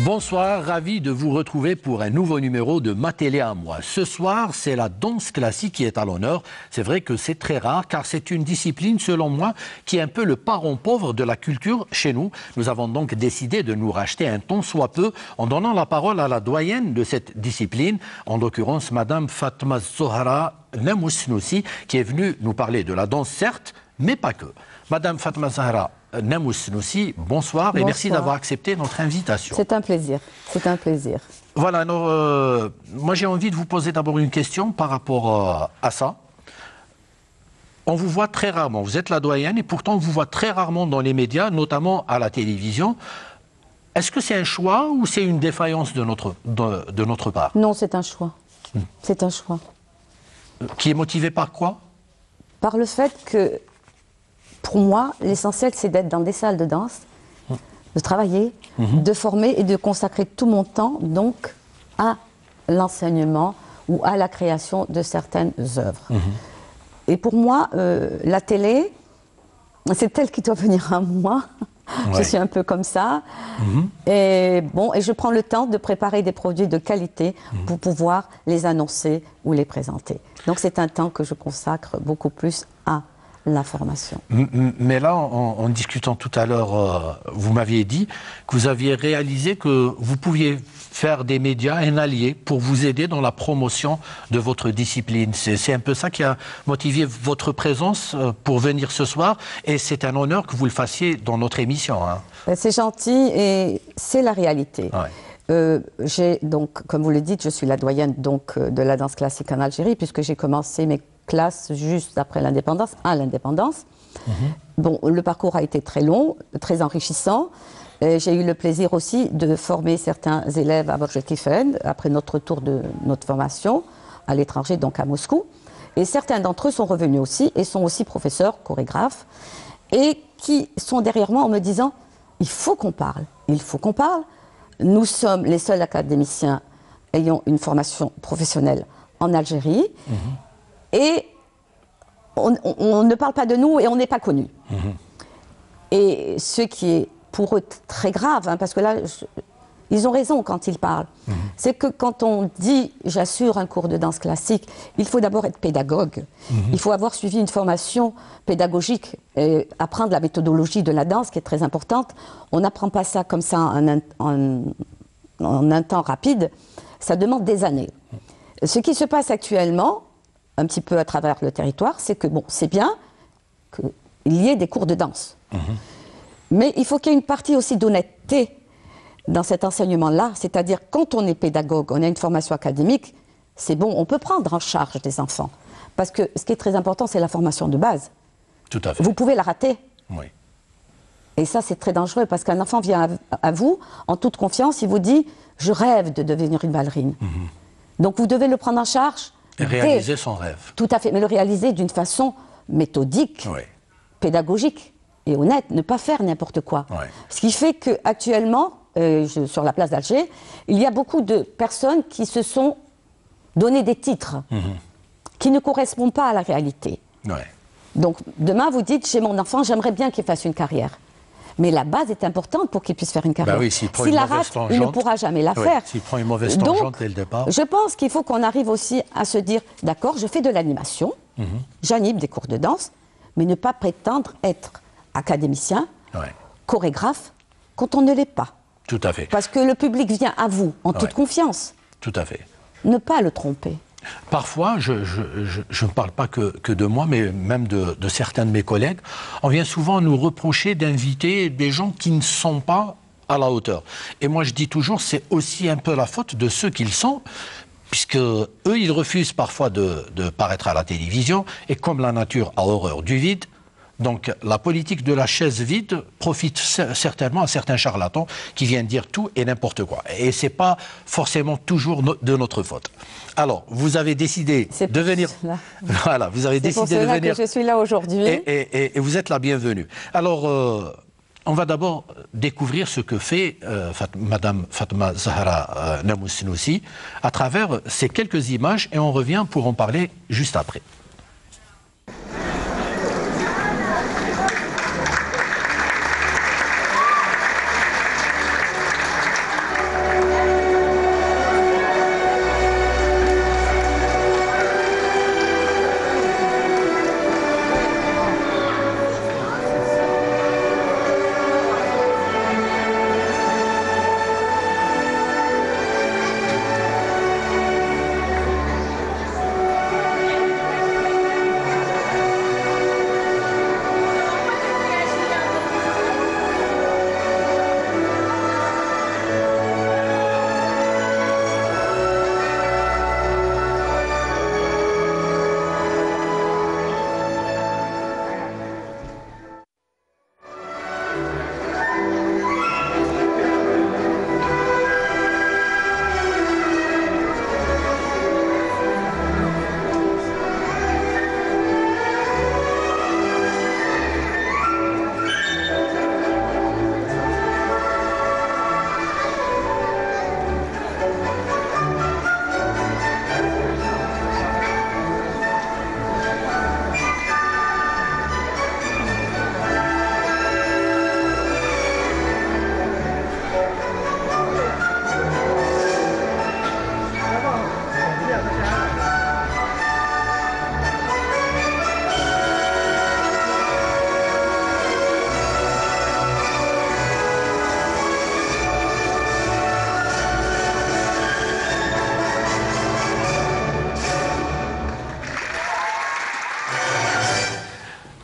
Bonsoir, ravi de vous retrouver pour un nouveau numéro de Ma Télé à moi. Ce soir, c'est la danse classique qui est à l'honneur. C'est vrai que c'est très rare car c'est une discipline, selon moi, qui est un peu le parent pauvre de la culture chez nous. Nous avons donc décidé de nous racheter un tant soit peu en donnant la parole à la doyenne de cette discipline, en l'occurrence Madame Fatma Zahra Nnamous-Snoussi, qui est venue nous parler de la danse, certes, mais pas que. Madame Fatma Zahra Nnamous-Snoussi, bonsoir et merci d'avoir accepté notre invitation. C'est un plaisir, c'est un plaisir. Voilà, alors, moi j'ai envie de vous poser d'abord une question par rapport à ça. On vous voit très rarement, vous êtes la doyenne et pourtant on vous voit très rarement dans les médias, notamment à la télévision. Est-ce que c'est un choix ou c'est une défaillance de notre part? Non, c'est un choix. C'est un choix. Qui est motivé par quoi? Par le fait que, pour moi, l'essentiel, c'est d'être dans des salles de danse, de travailler, de former et de consacrer tout mon temps, donc, à l'enseignement ou à la création de certaines œuvres. Et pour moi, la télé, c'est elle qui doit venir à moi. Je suis un peu comme ça. Et bon, et je prends le temps de préparer des produits de qualité pour pouvoir les annoncer ou les présenter. Donc c'est un temps que je consacre beaucoup plus à l'information. Mais là, en discutant tout à l'heure, vous m'aviez dit que vous aviez réalisé que vous pouviez faire des médias un allié pour vous aider dans la promotion de votre discipline. C'est un peu ça qui a motivé votre présence pour venir ce soir et c'est un honneur que vous le fassiez dans notre émission. Hein. C'est gentil et c'est la réalité. J'ai donc, comme vous le dites, je suis la doyenne donc, de la danse classique en Algérie puisque j'ai commencé mes classes juste après l'indépendance, à l'indépendance. Bon, le parcours a été très long, très enrichissant. J'ai eu le plaisir aussi de former certains élèves à Borj-el-Kifed après notre retour de notre formation à l'étranger, donc à Moscou. Et certains d'entre eux sont revenus aussi et sont aussi professeurs, chorégraphes, et qui sont derrière moi en me disant « il faut qu'on parle, il faut qu'on parle ». Nous sommes les seuls académiciens ayant une formation professionnelle en Algérie et on ne parle pas de nous et on n'est pas connus. Et ce qui est pour eux très grave, hein, parce que là, ils ont raison quand ils parlent, c'est que quand on dit « j'assure un cours de danse classique », il faut d'abord être pédagogue, il faut avoir suivi une formation pédagogique, et apprendre la méthodologie de la danse qui est très importante. On n'apprend pas ça comme ça en un temps rapide, ça demande des années. Ce qui se passe actuellement, un petit peu à travers le territoire, c'est que bon, c'est bien qu'il y ait des cours de danse. Mais il faut qu'il y ait une partie aussi d'honnêteté dans cet enseignement-là, c'est-à-dire quand on est pédagogue, on a une formation académique, c'est bon, on peut prendre en charge des enfants. Parce que ce qui est très important, c'est la formation de base. Tout à fait. Vous pouvez la rater. Oui. Et ça, c'est très dangereux, parce qu'un enfant vient à vous, en toute confiance, il vous dit « je rêve de devenir une ballerine ». Donc vous devez le prendre en charge. Et réaliser son rêve. Tout à fait, mais le réaliser d'une façon méthodique, pédagogique et honnête, ne pas faire n'importe quoi. Ce qui fait qu'actuellement, sur la place d'Alger, il y a beaucoup de personnes qui se sont donné des titres qui ne correspondent pas à la réalité. Donc demain, vous dites, chez mon enfant, j'aimerais bien qu'il fasse une carrière. Mais la base est importante pour qu'il puisse faire une carrière. Bah oui, s'il la rate, il ne pourra jamais la faire. S'il prend une mauvaise tangente dès le départ. Je pense qu'il faut qu'on arrive aussi à se dire, d'accord, je fais de l'animation, j'anime des cours de danse, mais ne pas prétendre être académicien, chorégraphe, quand on ne l'est pas. Tout à fait. Parce que le public vient à vous en toute confiance. Tout à fait. Ne pas le tromper. Parfois, je ne parle pas que de moi, mais même de certains de mes collègues, on vient souvent nous reprocher d'inviter des gens qui ne sont pas à la hauteur. Et moi, je dis toujours, c'est aussi un peu la faute de ceux qu'ils sont, puisque eux, ils refusent parfois de paraître à la télévision, et comme la nature a horreur du vide, donc la politique de la chaise vide profite certainement à certains charlatans qui viennent dire tout et n'importe quoi. Et ce n'est pas forcément toujours de notre faute. Alors, vous avez décidé de venir... Voilà, vous avez décidé de venir... C'est pour cela que je suis là aujourd'hui. Et vous êtes la bienvenue. Alors, on va d'abord découvrir ce que fait Madame Fatma Zahra Nnamous-Snoussi à travers ces quelques images et on revient pour en parler juste après.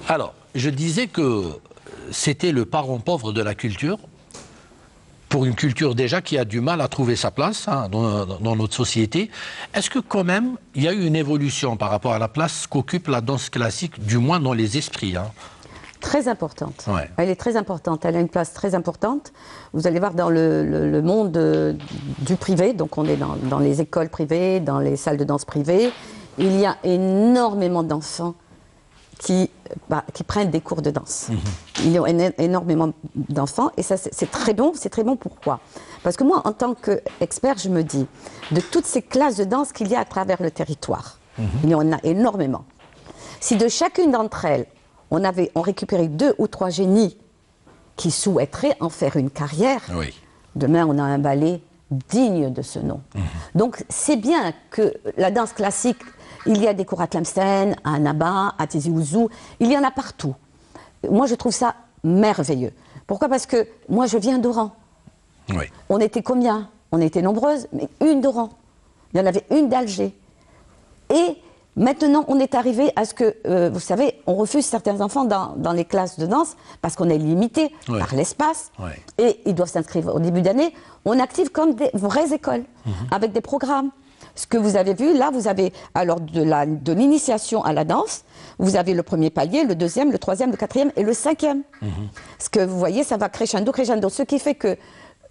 Alors, je disais que c'était le parent pauvre de la culture, pour une culture déjà qui a du mal à trouver sa place dans notre société. Est-ce que quand même, il y a eu une évolution par rapport à la place qu'occupe la danse classique, du moins dans les esprits Très importante. Ouais. Elle est très importante. Elle a une place très importante. Vous allez voir dans le monde du privé, donc on est dans les écoles privées, dans les salles de danse privées, il y a énormément d'enfants qui prennent des cours de danse. Il y a énormément d'enfants et ça c'est très bon. C'est très bon pourquoi? Parce que moi, en tant qu'expert, je me dis, de toutes ces classes de danse qu'il y a à travers le territoire, il y en a énormément. Si de chacune d'entre elles, on récupérait 2 ou 3 génies qui souhaiteraient en faire une carrière, oui. Demain on a un ballet digne de ce nom. Donc c'est bien que la danse classique, il y a des cours à Tlemcen, à Annaba, à Tizi Ouzou, il y en a partout. Moi je trouve ça merveilleux. Pourquoi? Parce que moi je viens d'Oran. Oui. On était combien? On était nombreuses, mais une d'Oran. Il y en avait une d'Alger. Et maintenant, on est arrivé à ce que, vous savez, on refuse certains enfants dans les classes de danse parce qu'on est limité par l'espace et ils doivent s'inscrire au début d'année. On active comme des vraies écoles avec des programmes. Ce que vous avez vu, là, vous avez alors de l'initiation à la danse, vous avez le premier palier, le deuxième, le troisième, le quatrième et le cinquième. Ce que vous voyez, ça va crescendo, crescendo. Ce qui fait que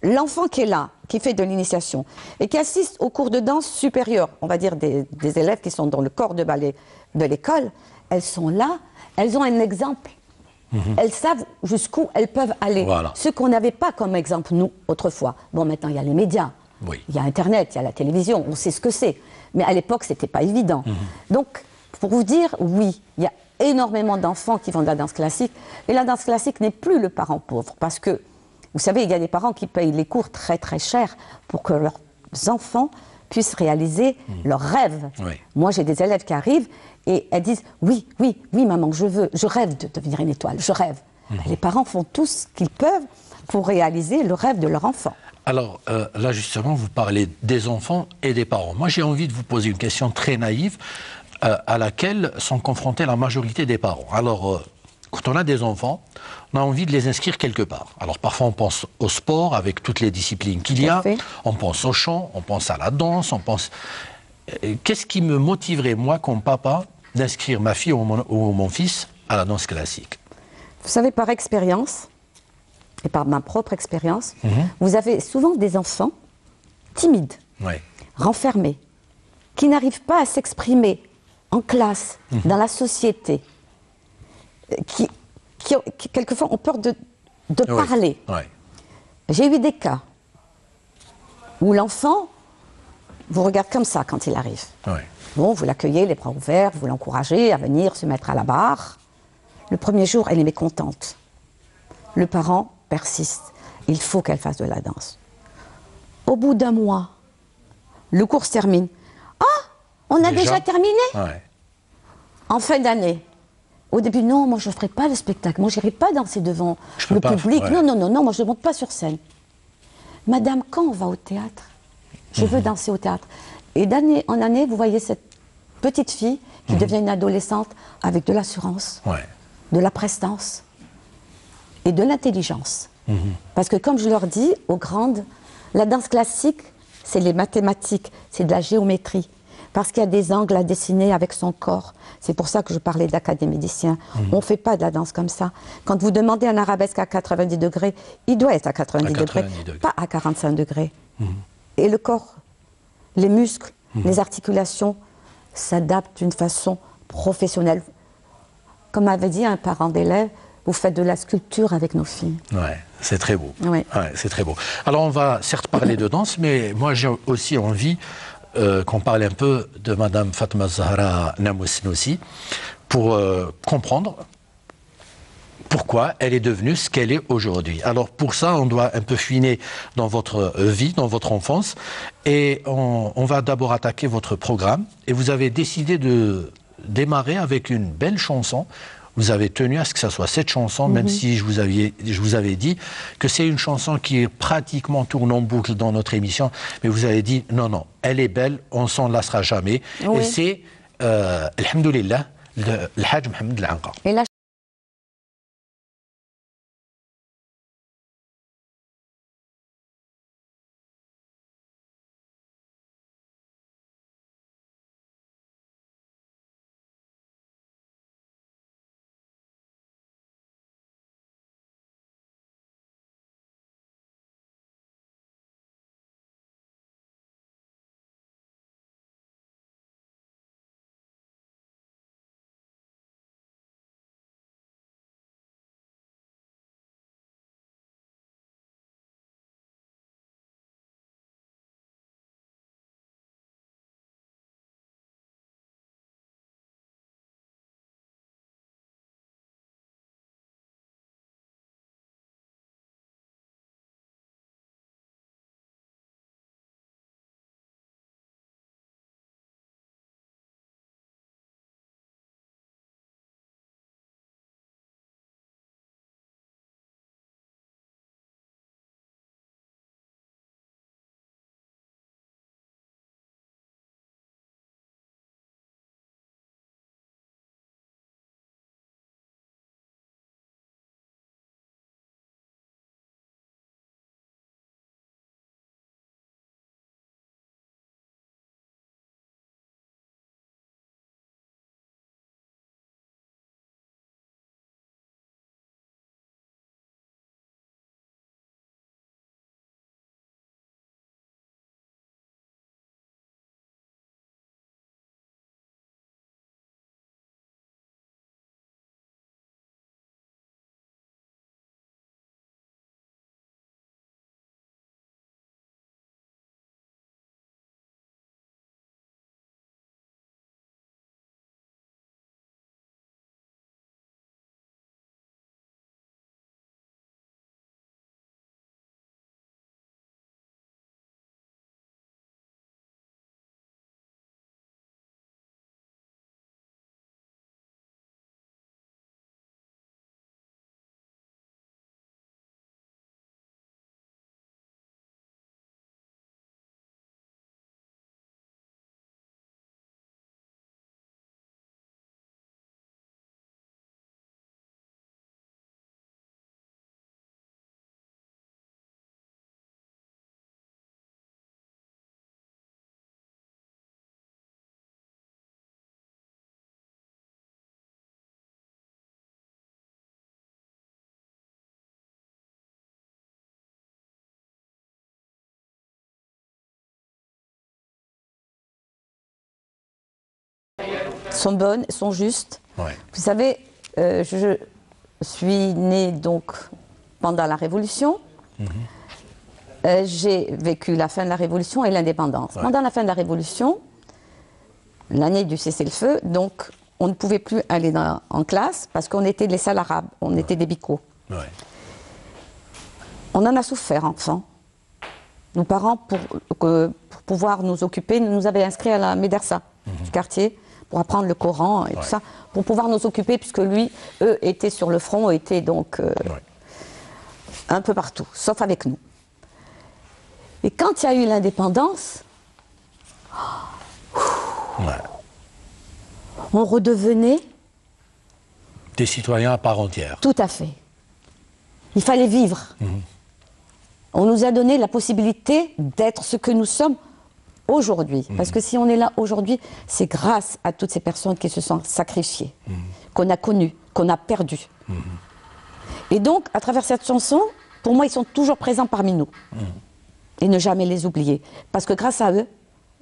l'enfant qui est là, qui fait de l'initiation et qui assiste aux cours de danse supérieurs, on va dire des élèves qui sont dans le corps de ballet de l'école, elles sont là, elles ont un exemple. Elles savent jusqu'où elles peuvent aller. Voilà. Ce qu'on n'avait pas comme exemple, nous, autrefois. Bon, maintenant, il y a les médias, il y a Internet, il y a la télévision, on sait ce que c'est. Mais à l'époque, ce n'était pas évident. Donc, pour vous dire, oui, il y a énormément d'enfants qui font de la danse classique. Et la danse classique n'est plus le parent pauvre, parce que vous savez, il y a des parents qui payent les cours très très cher pour que leurs enfants puissent réaliser leurs rêves. Oui. Moi, j'ai des élèves qui arrivent et elles disent « Oui, oui, oui, maman, je rêve de devenir une étoile, je rêve. Les parents font tout ce qu'ils peuvent pour réaliser le rêve de leur enfant. Alors, là, justement, vous parlez des enfants et des parents. Moi, j'ai envie de vous poser une question très naïve à laquelle sont confrontés la majorité des parents. Alors, quand on a des enfants, on a envie de les inscrire quelque part. Alors parfois on pense au sport avec toutes les disciplines qu'il y a, on pense au chant, on pense à la danse, on pense... Qu'est-ce qui me motiverait, moi, comme papa, d'inscrire ma fille ou mon fils à la danse classique? Vous savez, par expérience, et par ma propre expérience, vous avez souvent des enfants timides, renfermés, qui n'arrivent pas à s'exprimer en classe, dans la société, qui quelquefois ont peur de parler. J'ai eu des cas où l'enfant vous regarde comme ça quand il arrive. Bon, vous l'accueillez les bras ouverts, vous l'encouragez à venir se mettre à la barre. Le premier jour, elle est mécontente. Le parent persiste. Il faut qu'elle fasse de la danse. Au bout d'un mois, le cours se termine. Ah, on a déjà terminé? En fin d'année. Au début, non, moi je ne ferai pas le spectacle, moi je n'irai pas danser devant le public, non, moi je ne monte pas sur scène. Madame, quand on va au théâtre? Je veux danser au théâtre. Et d'année en année, vous voyez cette petite fille qui devient une adolescente avec de l'assurance, de la prestance et de l'intelligence. Parce que comme je leur dis, aux grandes, la danse classique, c'est les mathématiques, c'est de la géométrie. Parce qu'il y a des angles à dessiner avec son corps. C'est pour ça que je parlais d'académicien. On ne fait pas de la danse comme ça. Quand vous demandez un arabesque à 90 degrés, il doit être à 90 degrés, pas à 45 degrés. Et le corps, les muscles, les articulations s'adaptent d'une façon professionnelle. Comme avait dit un parent d'élève, vous faites de la sculpture avec nos filles. Ouais, c'est très beau. C'est très beau. Alors on va certes parler de danse, mais moi j'ai aussi envie qu'on parle un peu de Madame Fatma Zahra Namousnoussi pour comprendre pourquoi elle est devenue ce qu'elle est aujourd'hui. Alors pour ça, on doit un peu fouiner dans votre vie, dans votre enfance, et on va d'abord attaquer votre programme. Et vous avez décidé de démarrer avec une belle chanson. Vous avez tenu à ce que ça soit cette chanson, même si je vous avais dit que c'est une chanson qui pratiquement tourne en boucle dans notre émission, mais vous avez dit non, non, elle est belle, on s'en lassera jamais. Et c'est, alhamdoulilah, le Hajj Mohamed El Anqa. sont bonnes, sont justes. Ouais. Vous savez, je suis née donc pendant la Révolution. J'ai vécu la fin de la Révolution et l'indépendance. Ouais. Pendant la fin de la Révolution, l'année du cessez-le-feu, donc on ne pouvait plus aller en classe parce qu'on était des salles arabes, on était des bicots. Ouais. On en a souffert, enfant. Nos parents, pour pouvoir nous occuper, nous avaient inscrits à la médersa du quartier pour apprendre le Coran et tout ça, pour pouvoir nous occuper, puisque eux étaient sur le front, étaient donc un peu partout, sauf avec nous. Et quand il y a eu l'indépendance, on redevenait... Des citoyens à part entière. Tout à fait. Il fallait vivre. On nous a donné la possibilité d'être ce que nous sommes aujourd'hui. Parce que si on est là aujourd'hui, c'est grâce à toutes ces personnes qui se sont sacrifiées, qu'on a connues, qu'on a perdues. Et donc, à travers cette chanson, pour moi, ils sont toujours présents parmi nous. Et ne jamais les oublier. Parce que grâce à eux,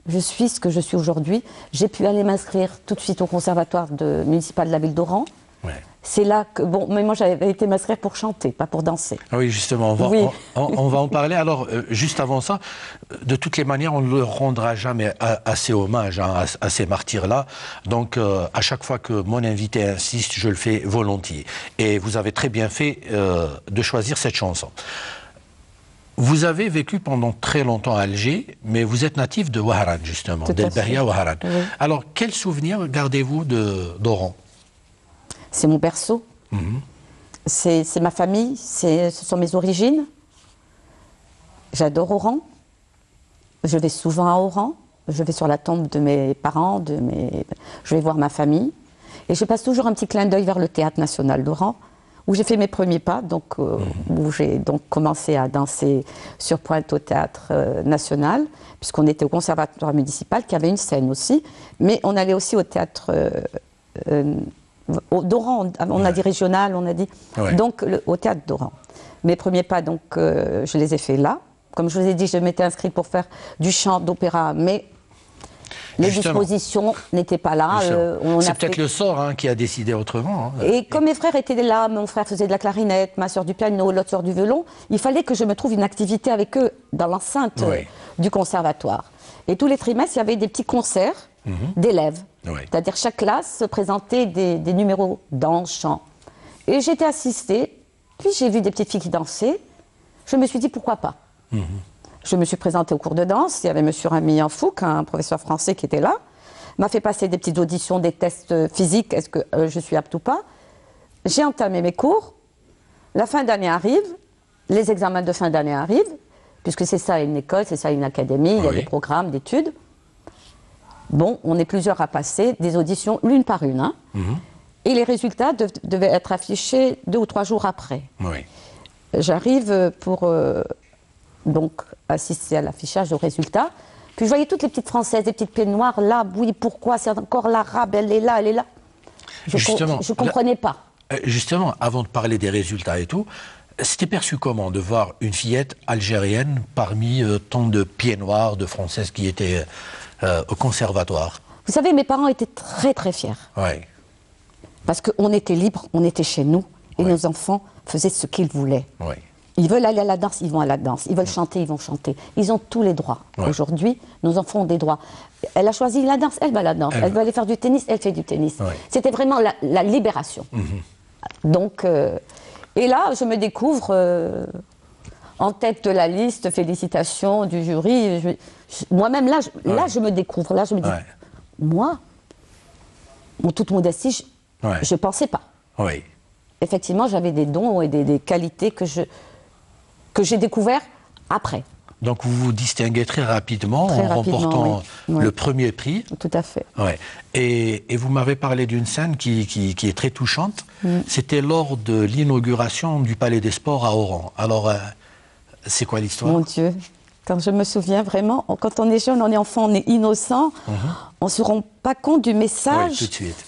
je suis ce que je suis aujourd'hui. J'ai pu aller m'inscrire tout de suite au conservatoire municipal de la ville d'Oran. Ouais. C'est là que... Bon, mais moi, j'avais été m'inscrire pour chanter, pas pour danser. Oui, justement, on va en parler. Alors, juste avant ça, de toutes les manières, on ne leur rendra jamais assez hommage à ces martyrs-là. Donc, à chaque fois que mon invité insiste, je le fais volontiers. Et vous avez très bien fait de choisir cette chanson. Vous avez vécu pendant très longtemps à Alger, mais vous êtes natif de Ouaharan, justement, d'El Beria Ouaharan. Oui. Alors, quel souvenir gardez-vous d'Oran? C'est mon berceau, c'est ma famille, ce sont mes origines. J'adore Oran, je vais souvent à Oran, je vais sur la tombe de mes parents, je vais voir ma famille. Et je passe toujours un petit clin d'œil vers le Théâtre National d'Oran, où j'ai fait mes premiers pas, donc, où j'ai donc commencé à danser sur pointe au Théâtre National, puisqu'on était au Conservatoire municipal, qui avait une scène aussi, mais on allait aussi au Théâtre d'Oran, on a dit régional, on a dit, donc au Théâtre d'Oran. Mes premiers pas, donc, je les ai faits là. Comme je vous ai dit, je m'étais inscrite pour faire du chant, d'opéra, mais... Les dispositions n'étaient pas là. C'est peut-être le sort qui a décidé autrement. Et comme mes frères étaient là, mon frère faisait de la clarinette, ma soeur du piano, l'autre soeur du violon, il fallait que je me trouve une activité avec eux dans l'enceinte du conservatoire. Et tous les trimestres, il y avait des petits concerts d'élèves. C'est-à-dire chaque classe se présentait des numéros dans chant. Et j'étais assistée, puis j'ai vu des petites filles qui dansaient. Je me suis dit pourquoi pas. Je me suis présentée au cours de danse, il y avait M. Rami Anfouk, un professeur français qui était là, m'a fait passer des petites auditions, des tests physiques, est-ce que je suis apte ou pas. J'ai entamé mes cours, la fin d'année arrive, les examens de fin d'année arrivent, puisque c'est ça une école, c'est ça une académie, il y a des programmes d'études. Bon, on est plusieurs à passer, des auditions l'une par une, et les résultats devaient être affichés 2 ou 3 jours après. J'arrive pour... donc assister à l'affichage aux résultats. Puis je voyais toutes les petites françaises, les petites pieds noirs, là, oui, pourquoi, c'est encore l'arabe, elle est là, elle est là. Je ne comprenais pas. Justement, avant de parler des résultats et tout, c'était perçu comment de voir une fillette algérienne parmi tant de pieds noirs, de françaises qui étaient au conservatoire? Vous savez, mes parents étaient très très fiers. Parce qu'on était libres, on était chez nous, et nos enfants faisaient ce qu'ils voulaient. Ils veulent aller à la danse, ils vont à la danse. Ils veulent chanter, ils vont chanter. Ils ont tous les droits. Aujourd'hui, nos enfants ont des droits. Elle a choisi la danse, elle va à la danse. Elle veut aller faire du tennis, elle fait du tennis. C'était vraiment la libération. Donc, et là, je me découvre en tête de la liste, félicitations du jury. Moi-même, là, je me découvre. Là, je me dis, moi, en toute modestie, je ne pensais pas. Effectivement, j'avais des dons et des qualités que j'ai découvert après. Donc vous vous distinguez très rapidement en remportant le premier prix. Tout à fait. Et vous m'avez parlé d'une scène qui est très touchante. C'était lors de l'inauguration du Palais des Sports à Oran. Alors, c'est quoi l'histoire? Mon Dieu, quand je me souviens vraiment, quand on est jeune, on est enfant, on est innocent, on ne se rend pas compte du message tout de suite.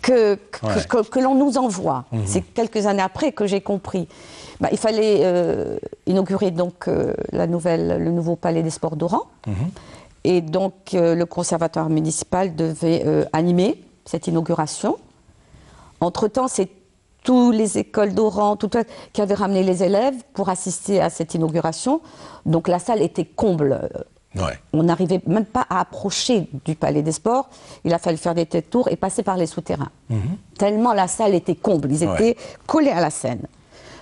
que l'on nous envoie. C'est quelques années après que j'ai compris. Il fallait inaugurer donc le nouveau Palais des Sports d'Oran. Et donc le conservatoire municipal devait animer cette inauguration. Entre-temps, c'est toutes les écoles d'Oran qui avaient ramené les élèves pour assister à cette inauguration. Donc la salle était comble. Ouais. On n'arrivait même pas à approcher du Palais des Sports. Il a fallu faire des têtes tours et passer par les souterrains. Tellement la salle était comble. Ils étaient collés à la scène.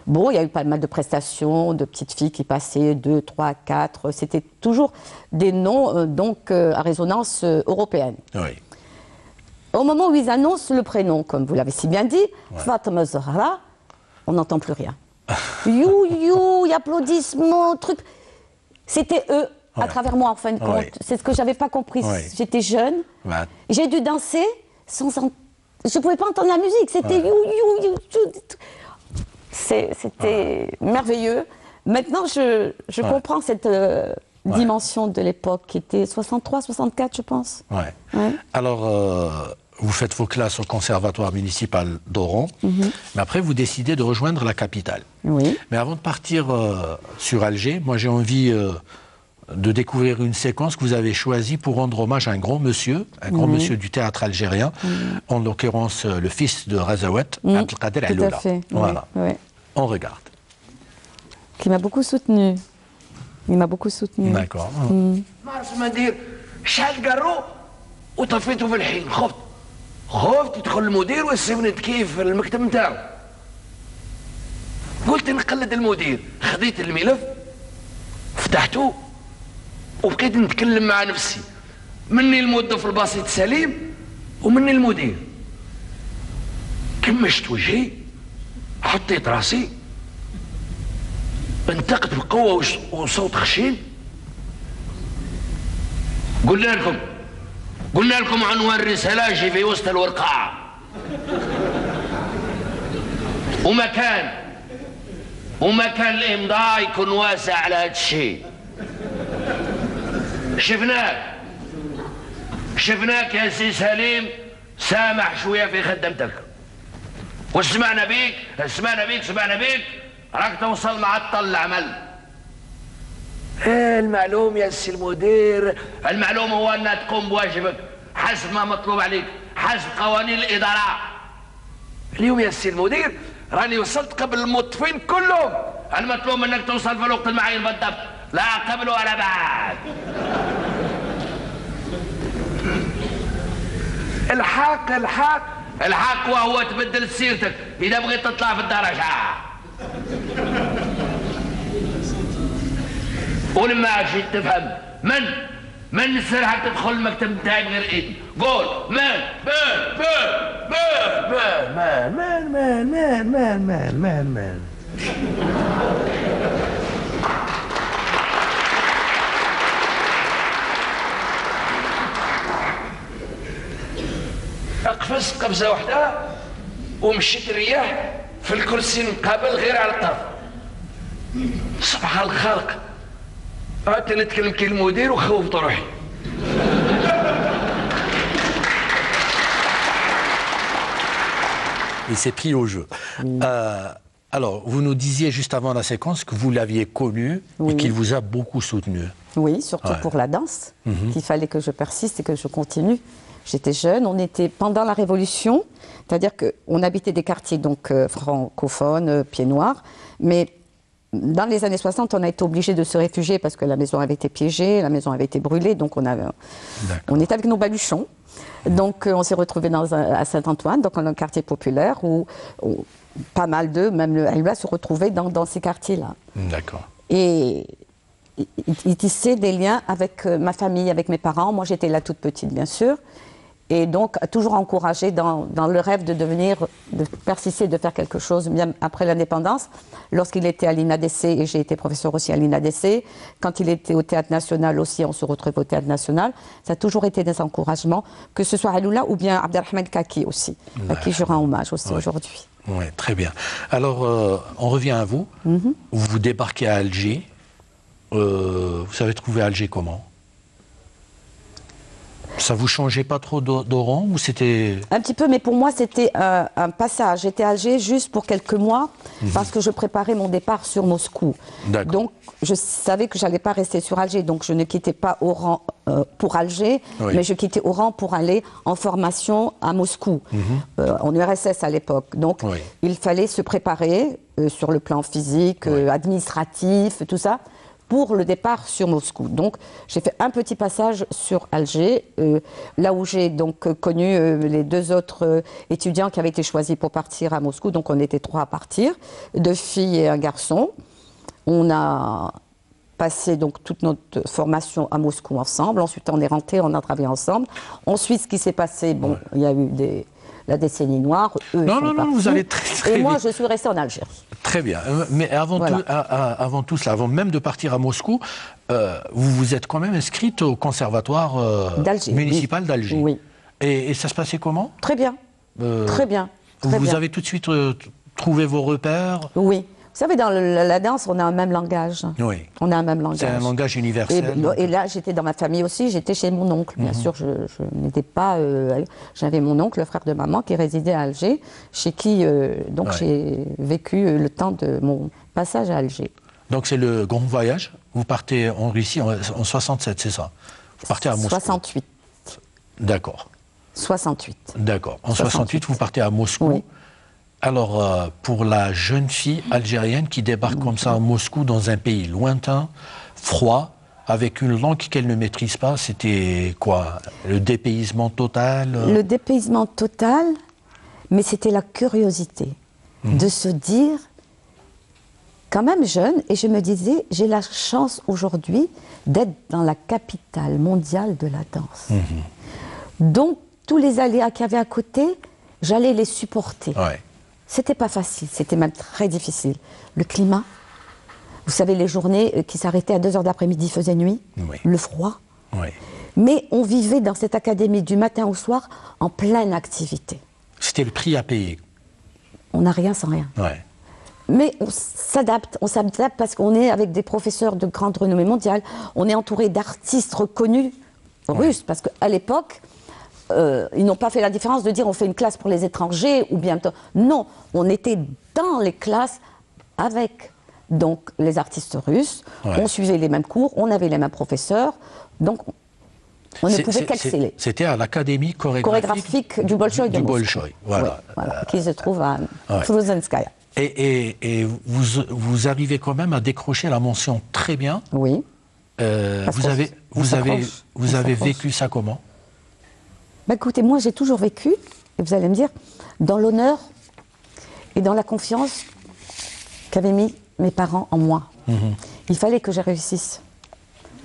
Bon, il y a eu pas mal de prestations, de petites filles qui passaient, 2, 3, 4. C'était toujours des noms donc, à résonance européenne. Oui. Au moment où ils annoncent le prénom, comme vous l'avez si bien dit, Fatma Zahra, on n'entend plus rien. You, you, y applaudissements, truc. C'était eux, à travers moi, en fin de compte. C'est ce que j'avais pas compris. J'étais jeune. J'ai dû danser sans... Je pouvais pas entendre la musique. C'était you, you, you, you. C'était merveilleux. Maintenant, je comprends cette dimension de l'époque qui était 63, 64, je pense. Alors, vous faites vos classes au conservatoire municipal d'Oran, mais après vous décidez de rejoindre la capitale. Oui. Mais avant de partir sur Alger, moi j'ai envie de découvrir une séquence que vous avez choisie pour rendre hommage à un grand monsieur du théâtre algérien, en l'occurrence le fils de Razawet, Abdelkader Alloula. Tout à fait. Voilà. On regarde. Qui m'a beaucoup soutenu. Il m'a beaucoup soutenu. D'accord. وطفيته في الحين خفت يدخل المدير ويسيبني نتكيف في المكتب نتاعو. قلت نقلد المدير، خديت الملف فتحته وبقيت نتكلم مع نفسي، مني الموظف البسيط سليم ومني المدير. كمشت وجهي، حطيت راسي، انطقت بقوة وصوت خشين. قلنا لكم عنوان الرسالة يجي في وسط الورقة ومكان الإمضاء يكون واسع على هذا الشيء. شفناك يا سي سليم سامح شوية في خدمتك، وسمعنا بيك راك توصل معطل العمل. المعلوم يا سي المدير، المعلوم هو أنك تقوم بواجبك حسب ما مطلوب عليك حسب قوانين الإدارة. اليوم يا سي المدير راني وصلت قبل الموظفين كلهم، المطلوب منك توصل في الوقت المعين بالضبط، لا قبل ولا بعد. الحق وهو تبدل سيرتك إذا بغيت تطلع في الدرجة. ولما جيت تفهم من سرحك تدخل المكتب نتاعي بغير ايدي، قول مان. قفزت قفزه واحده ومشيت الرياح في الكرسي مقابل غير على الطرف. سبحان الخالق، قعدت نتكلم كي المدير وخوفت روحي. Il s'est pris au jeu. Alors, vous nous disiez juste avant la séquence que vous l'aviez connu et qu'il vous a beaucoup soutenu. Oui, surtout pour la danse, qu'il fallait que je persiste et que je continue. J'étais jeune, on était pendant la Révolution, c'est-à-dire qu'on habitait des quartiers donc francophones, pieds noirs, mais dans les années 60, on a été obligé de se réfugier parce que la maison avait été piégée, la maison avait été brûlée, donc on était avec nos baluchons. Donc on s'est retrouvés à Saint-Antoine, donc dans un quartier populaire où pas mal d'eux, même le Alba, se retrouvaient dans ces quartiers-là. D'accord. Et ils tissaient des liens avec ma famille, avec mes parents. Moi, j'étais la toute petite, bien sûr. Et donc, toujours encouragé dans le rêve de persister, de faire quelque chose, bien après l'indépendance. Lorsqu'il était à l'INADC, et j'ai été professeur aussi à l'INADC, quand il était au Théâtre National aussi, on se retrouve au Théâtre National. Ça a toujours été des encouragements, que ce soit Alloula ou bien Abdelrahman Kaki aussi, à qui je rends hommage aussi aujourd'hui. Oui, très bien. Alors, on revient à vous. Vous débarquez à Alger. Vous avez trouvé Alger comment? Ça vous changeait pas trop d'Oran ou c'était... Un petit peu, mais pour moi, c'était un passage. J'étais à Alger juste pour quelques mois parce que je préparais mon départ sur Moscou. Donc, je savais que j'allais pas rester sur Alger. Donc, je ne quittais pas Oran pour Alger, mais je quittais Oran pour aller en formation à Moscou, en URSS à l'époque. Donc, il fallait se préparer sur le plan physique, administratif, tout ça, pour le départ sur Moscou. Donc, j'ai fait un petit passage sur Alger, là où j'ai donc connu les deux autres étudiants qui avaient été choisis pour partir à Moscou. Donc, on était 3 à partir, 2 filles et un garçon. On a passé donc toute notre formation à Moscou ensemble. Ensuite, on est rentrés, on a travaillé ensemble. Ensuite, ce qui s'est passé, bon, il y a eu la décennie noire. Eux, non, vous allez très Et vite. moi, je suis restée en Algérie. Très bien. Mais avant, avant tout cela, avant même de partir à Moscou, vous vous êtes quand même inscrite au conservatoire municipal d'Alger. Oui. Et ça se passait comment? Très bien. Très bien. Vous avez tout de suite trouvé vos repères? Oui. Vous savez, dans la danse, on a un même langage. Oui. On a un même langage. C'est un langage universel. Et là, j'étais dans ma famille aussi, j'étais chez mon oncle. Bien sûr, je n'étais pas... J'avais mon oncle, le frère de maman, qui résidait à Alger, chez qui donc j'ai vécu le temps de mon passage à Alger. Donc c'est le grand voyage. Vous partez en Russie en 67, c'est ça? Vous partez à Moscou. 68. D'accord. 68. D'accord. En 68, vous partez à Moscou. Oui. Alors, pour la jeune fille algérienne qui débarque comme ça à Moscou, dans un pays lointain, froid, avec une langue qu'elle ne maîtrise pas, c'était quoi? Le dépaysement total? Le dépaysement total, mais c'était la curiosité de se dire, quand même jeune, et je me disais, j'ai la chance aujourd'hui d'être dans la capitale mondiale de la danse. Donc, tous les aléas qu'il y avait à côté, j'allais les supporter. Ouais. C'était pas facile, c'était même très difficile. Le climat, vous savez, les journées qui s'arrêtaient à 2 heures d'après-midi faisaient nuit, le froid. Mais on vivait dans cette académie du matin au soir en pleine activité. C'était le prix à payer. On n'a rien sans rien. Mais on s'adapte parce qu'on est avec des professeurs de grande renommée mondiale, on est entouré d'artistes reconnus russes, parce qu'à l'époque, ils n'ont pas fait la différence de dire on fait une classe pour les étrangers ou bien... Non, on était dans les classes avec donc les artistes russes, on suivait les mêmes cours, on avait les mêmes professeurs, donc on ne pouvait qu'exceller. C'était à l'académie chorégraphique du Bolchoï de Moscou. Voilà. Qui se trouve à Fruzenskaya. Et vous arrivez quand même à décrocher la mention très bien. Oui. Vous avez vécu ça comment? Bah écoutez, moi j'ai toujours vécu, et vous allez me dire, dans l'honneur et dans la confiance qu'avaient mis mes parents en moi. Il fallait que je réussisse.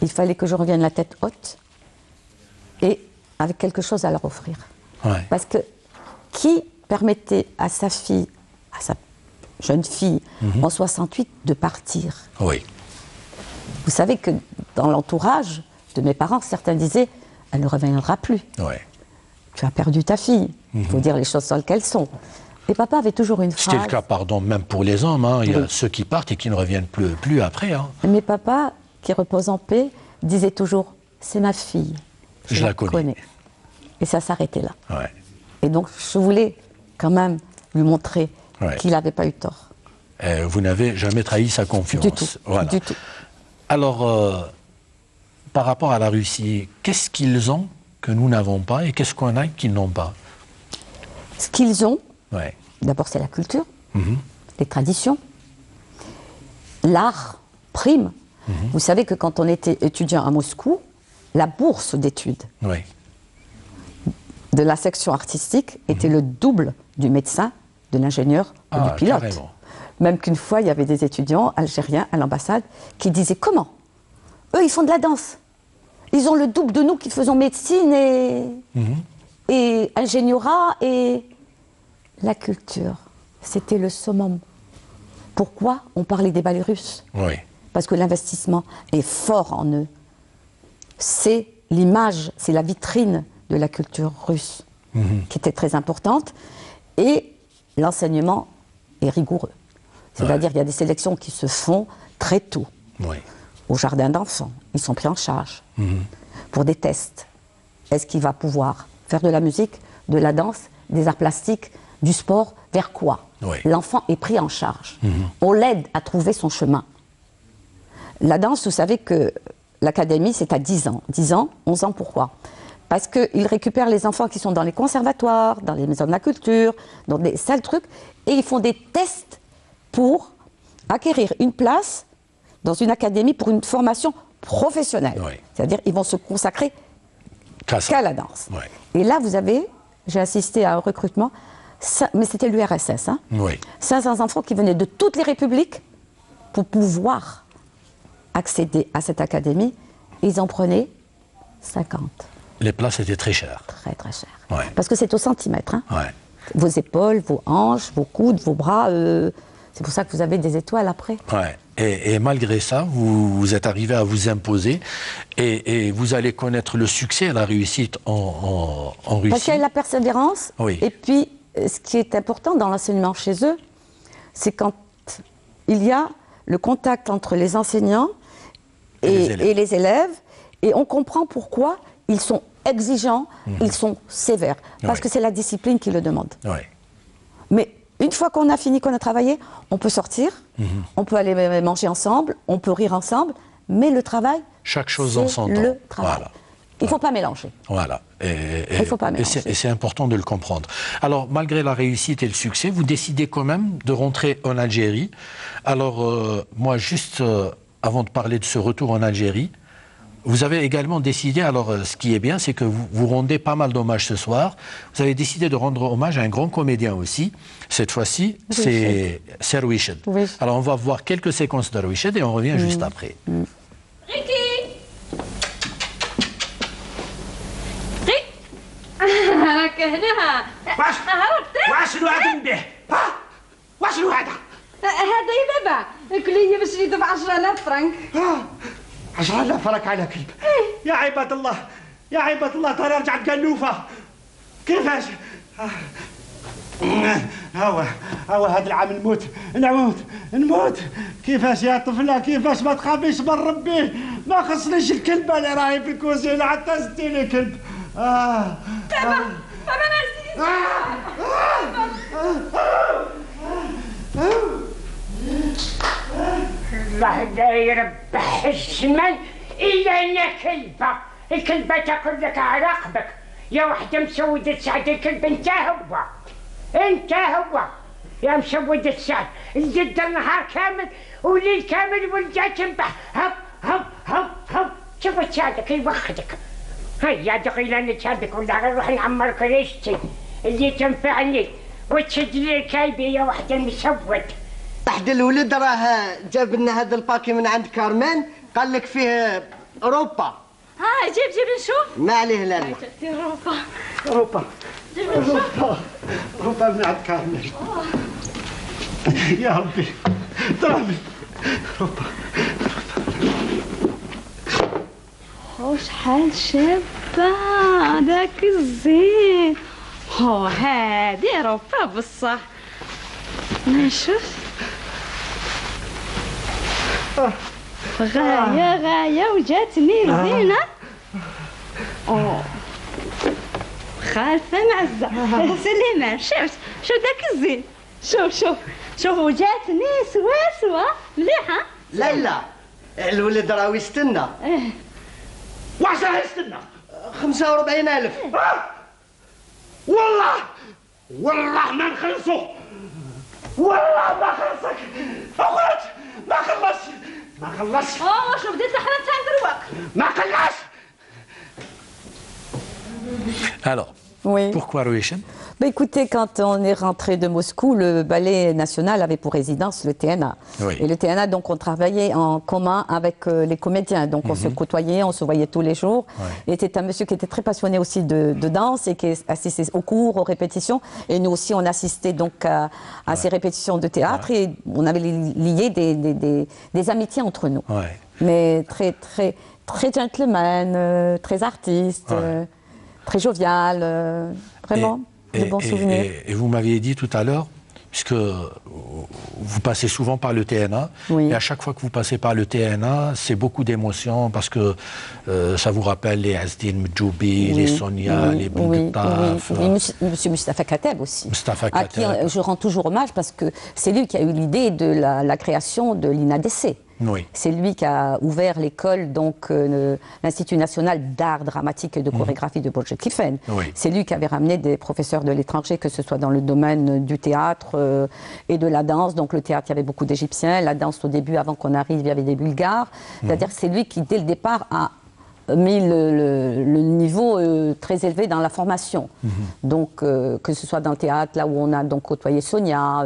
Il fallait que je revienne la tête haute et avec quelque chose à leur offrir. Parce que qui permettait à sa fille, à sa jeune fille, en 68, de partir? Vous savez que dans l'entourage de mes parents, certains disaient, elle ne reviendra plus. Tu as perdu ta fille. Il faut dire les choses telles qu'elles sont. Et papa avait toujours une phrase... C'était le cas, pardon, même pour les hommes. Il y a ceux qui partent et qui ne reviennent plus après. Mais papa, qui repose en paix, disait toujours, c'est ma fille. Je la connais. Et ça s'arrêtait là. Et donc, je voulais quand même lui montrer qu'il n'avait pas eu tort. Vous n'avez jamais trahi sa confiance. Du tout. Du tout. Alors, par rapport à la Russie, qu'est-ce qu'ils ont que nous n'avons pas et qu'est-ce qu'on a qu'ils n'ont pas? Ce qu'ils ont, d'abord c'est la culture, les traditions, l'art prime. Vous savez que quand on était étudiant à Moscou, la bourse d'études de la section artistique était le double du médecin, de l'ingénieur ou du pilote. Carrément. Même qu'une fois, il y avait des étudiants algériens à l'ambassade qui disaient « Comment? Eux, ils font de la danse. Ils ont le double de nous qui faisons médecine et ingénierat et la culture. » C'était le summum. Pourquoi on parlait des ballets russes? Parce que l'investissement est fort en eux. C'est l'image, c'est la vitrine de la culture russe qui était très importante. Et l'enseignement est rigoureux. C'est-à-dire qu'il y a des sélections qui se font très tôt. Au jardin d'enfants, ils sont pris en charge pour des tests. est-ce qu'il va pouvoir faire de la musique, de la danse, des arts plastiques, du sport, vers quoi? L'enfant est pris en charge. On l'aide à trouver son chemin. La danse, vous savez que l'académie, c'est à 10 ans. 10 ans, 11 ans, pourquoi? Parce qu'ils récupèrent les enfants qui sont dans les conservatoires, dans les maisons de la culture, dans des sales trucs, et ils font des tests pour acquérir une place dans une académie pour une formation professionnelle. C'est-à-dire qu'ils vont se consacrer qu'à la danse. Et là, vous avez, j'ai assisté à un recrutement, mais c'était l'URSS, hein, 500 enfants qui venaient de toutes les républiques pour pouvoir accéder à cette académie. Ils en prenaient 50. Les places étaient très chères. Très, très chères. Parce que c'est au centimètre. Hein. Ouais. Vos épaules, vos hanches, vos coudes, vos bras. C'est pour ça que vous avez des étoiles après. Ouais. Et malgré ça, vous êtes arrivé à vous imposer et vous allez connaître le succès et la réussite en Russie. Parce qu'il y a la persévérance. Et puis, ce qui est important dans l'enseignement chez eux, c'est quand il y a le contact entre les enseignants et les élèves, et on comprend pourquoi ils sont exigeants, ils sont sévères, parce que c'est la discipline qui le demande. Mais une fois qu'on a fini, qu'on a travaillé, on peut sortir, on peut aller manger ensemble, on peut rire ensemble, mais le travail, chaque chose dans son temps. Le travail. Voilà. Il ne faut pas mélanger. Voilà. Il faut pas mélanger. Et c'est important de le comprendre. Alors, malgré la réussite et le succès, vous décidez quand même de rentrer en Algérie. Alors, moi, juste avant de parler de ce retour en Algérie, vous avez également décidé, alors ce qui est bien, c'est que vous rendez pas mal d'hommages ce soir. Vous avez décidé de rendre hommage à un grand comédien aussi. Cette fois-ci, c'est Serwished. Alors, on va voir quelques séquences de Serwished et on revient juste après. راك هنا واشنو هذا به؟ ها واشنو هذا؟ هذا يدفع كلية باش يدفع 10,000 فرنك 10,000 فرنك على كلب يا عباد الله يا عباد الله ترى رجعت قنوفة كيفاش؟ هو هذا العام نموت كيفاش يا طفلة كيفاش ما تخافيش من ربي ما خصنيش الكلبة اللي راهي في الكوزينة حتى زدتيلي كلب بابا نسيت الله لا يربح الزمن إلا أنا كلبة الكلبة تاكل لك على رقبك يا وحدة مسودة سعد الكلب انت هو يا مسودة سعد الجد النهار كامل وليل كامل ولجات تنبح هب شوف تساعدك يوخدك هيا دقيقة نتشابك ولا نروح نعمر كريستي اللي تنفعني وتشد لي الكلب يا وحدة مسود. واحد الولد راه جاب لنا هذا الباكي من عند كارمان قال لك فيه اوروبا. جيب نشوف. ما عليه لا اوروبا من عند كارمان. يا ربي ضربي اوروبا. شحال شابة هذاك الزين هادي اوروبا بصح. نشوف غاية وجاتني الزينة. خالفة معزة سليمان شوف داك الزين شوف وجاتني سوا مليحة. لا الولد راه يستنى. واش راه يستنى؟ 45,000. والله ما نخلصو والله ما خلصك اخرج ما خلص شوف بديت حنا تندروك ما خلص. Alors, pourquoi Serwished? Écoutez, quand on est rentré de Moscou, le ballet national avait pour résidence le TNA. Et le TNA, donc, on travaillait en commun avec les comédiens. Donc, on se côtoyait, on se voyait tous les jours. Et c'était un monsieur qui était très passionné aussi de danse et qui assistait aux cours, aux répétitions. Et nous aussi, on assistait donc à ces répétitions de théâtre et on avait lié des amitiés entre nous. Mais très gentleman, très artiste, très jovial, vraiment. De bons souvenirs. Et vous m'aviez dit tout à l'heure puisque vous passez souvent par le TNA, Oui. et à chaque fois que vous passez par le TNA, c'est beaucoup d'émotions, parce que ça vous rappelle les Azdin Mdjoubi, les Sonia, les Bouguetaf. Monsieur Mustafa Kateb aussi, Mustafa à qui Kateb. je rends toujours hommage, parce que c'est lui qui a eu l'idée de la création de l'INADC. Oui. C'est lui qui a ouvert l'école, donc l'Institut national d'art dramatique et de chorégraphie de Bourges-Kiffen. Oui. C'est lui qui avait ramené des professeurs de l'étranger, que ce soit dans le domaine du théâtre et de la danse. Donc le théâtre, il y avait beaucoup d'Égyptiens. La danse, au début, avant qu'on arrive, il y avait des Bulgares. C'est-à-dire que c'est lui qui, dès le départ, a mis le niveau très élevé dans la formation. Donc que ce soit dans le théâtre, là où on a donc côtoyé Sonia,